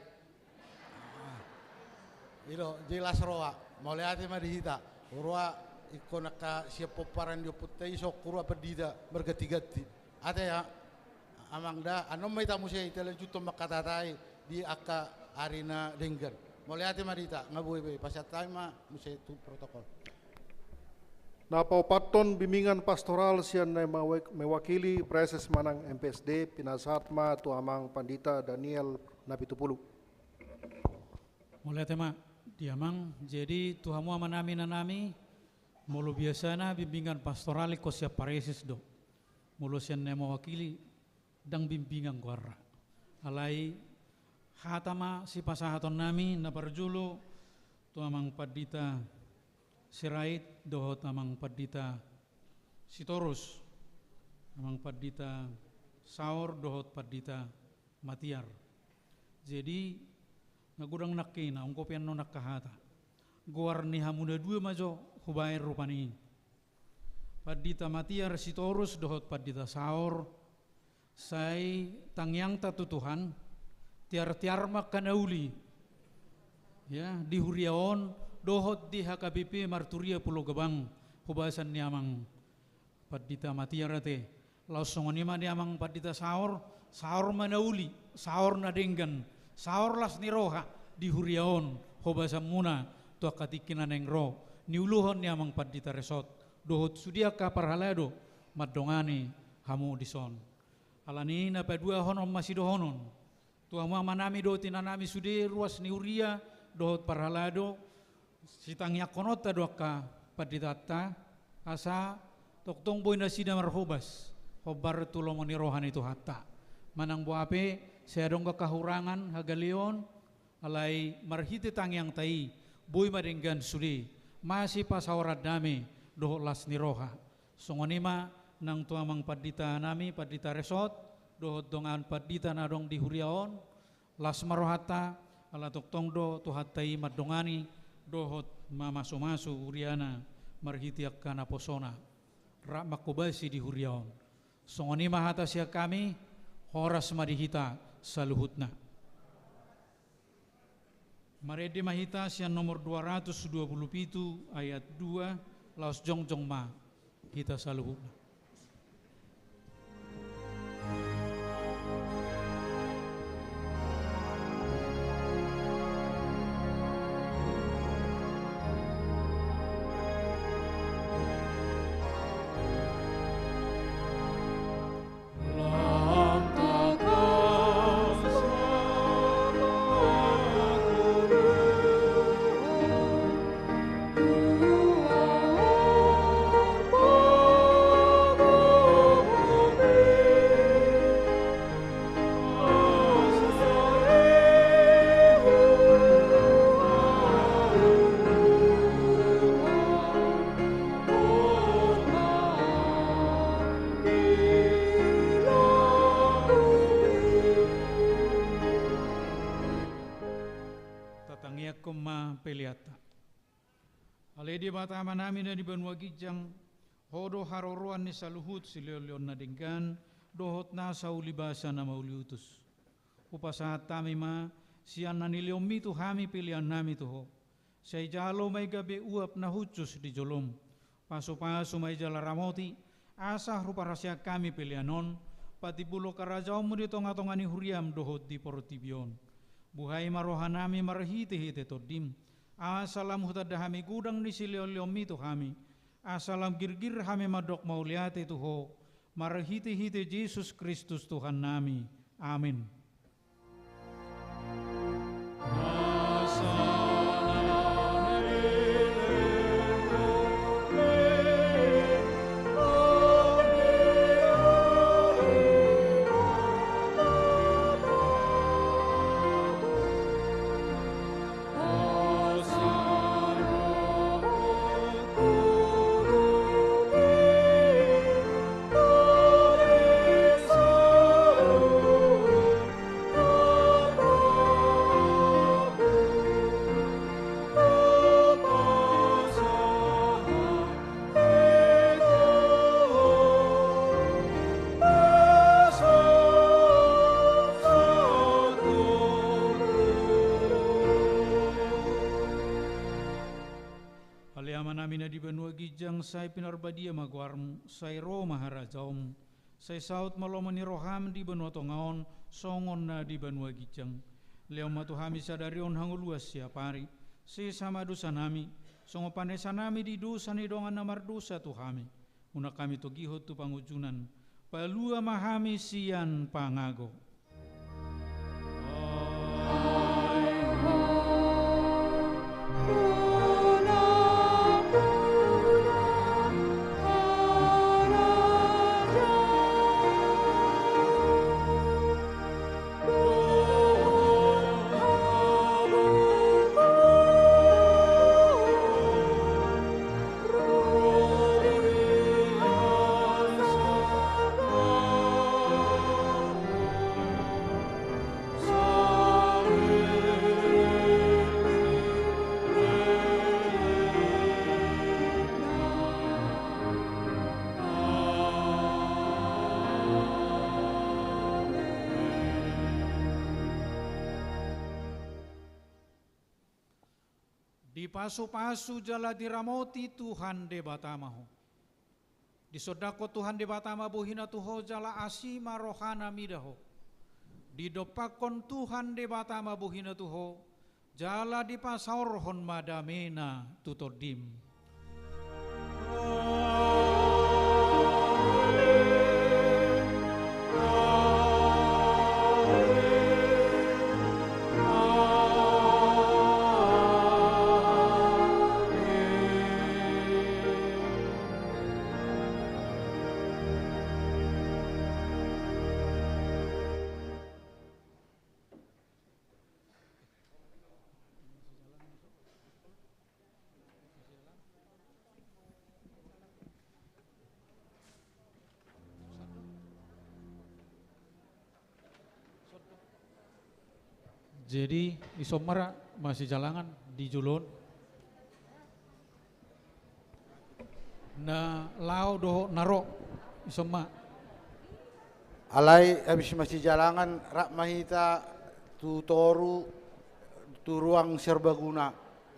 [SPEAKER 11] ilo je lasroha mau lihat ma dihita urwa ikonaka siapa paran dio putai sok kurwa perdita bergati-gati ate ya amang da anom mai tamu sei tele juto makatatai di akka arena dengger mulai ati marita ngabui be pasatai ma musai tu protokol
[SPEAKER 7] na paupaton bimbingan pastoral sian na mewakili preses manang MPSD pinasatma tu amang Pandita Daniel Napitupulu
[SPEAKER 5] mulai tema diamang jadi tuhamu amanami nanami Mulu biasana bimbingan pastorali ko siya paresis do. Mulu siya na mawakili dang bimbingan guara. Alay hatama si pasahaton nami na parjulo tu amang padita Sirait dohot amang padita Sitorus, amang padita Saur dohot padita Matiar. Jadi nagudang nakina ungko pian no nakahata. Guar ni hamuda dua majo hubair rupani. Padita Matiar Sitorus dohot padita Saur sai tangyang tatutuhan tiar-tiar makanauli. Ya, di Huriaon dohot di HKBP Marturia Pulau Gebang hubasan ni amang padita Matiarate langsung ni ma ni amang padita Saur manauli Saur nadenggan Saur las ni roha di Huriaon hubasan muna tu akatikinan yang ro niuluhon ni amang padita Resot dohot sudia ka parhalado madongani hamu dison alani na padua honom masih dohonon tu ama manami do tinanami sude ruas ni Huria dohot parhalado sitangnya konota doka paditata asa toktong boy na sida marhubas hobar tulong menirohan itu hatta manang buape saya dong kahurangan hagalion alai marhiti tangyang tai boy madenggan sudi masih pasawarat dame doh las niroha songonima nang tuamang padita nami padita Resot dohot dongan padita nadong di Huriaon las marohata ala toktong do tuhatai madongani dohot mamaso-maso Huriana marhitiak kana posona rak makubasi di Huriaon songoni mahata siya kami horas madihita saluhutna marede mahita siya nomor 227 ayat 2 laos jongjong ma hita saluhutna. Di batama namin na di Banua Gijang hodo haroruan ni saluhut sileleon na dinggan dohot na sa ulibasa na mauliutus upasahat tami ma siyan na niliomi tu hami pilihan nami tu ho say jalo may gabi uap na hutsus di jolom paso-paso may jalaramoti asah rupa rasya kami pilihanon pati bulo karajaw mo dito nga tongani huriam dohot di portibion buhay marohan nami marhiti-hiti todim asalam hutada hami gudang ni siliomi tu hami asalam girgir hami madok mauliate tu ho marhiti-hiti Yesus Kristus Tuhan nami amin. Say pinarbadia magwarm, say ro maharajaom, say saut malomani roham di Banua Tongaon, songon na di Banua Gijang. Leo matuhami sadarion hanguluas siya pari, say sama dosa nami, songo panesa nami di dosa ni dongan na mardosa tuhami. Una kami togihot tu pangujunan, palua mahami siyan pangago. Di pasu-pasu jala diramoti Tuhan de batamaho. Di sodako Tuhan de batama bohina tuho jala asima rohana midaho. Di dopakon Tuhan de batama bohina tuho jala di pasaur hon madamena tutodim. Jadi isomera masih jalangan di julun. Na lao do naro isoma.
[SPEAKER 11] Alai habis masih jalangan rak mahita tu toru tu ruang serbaguna.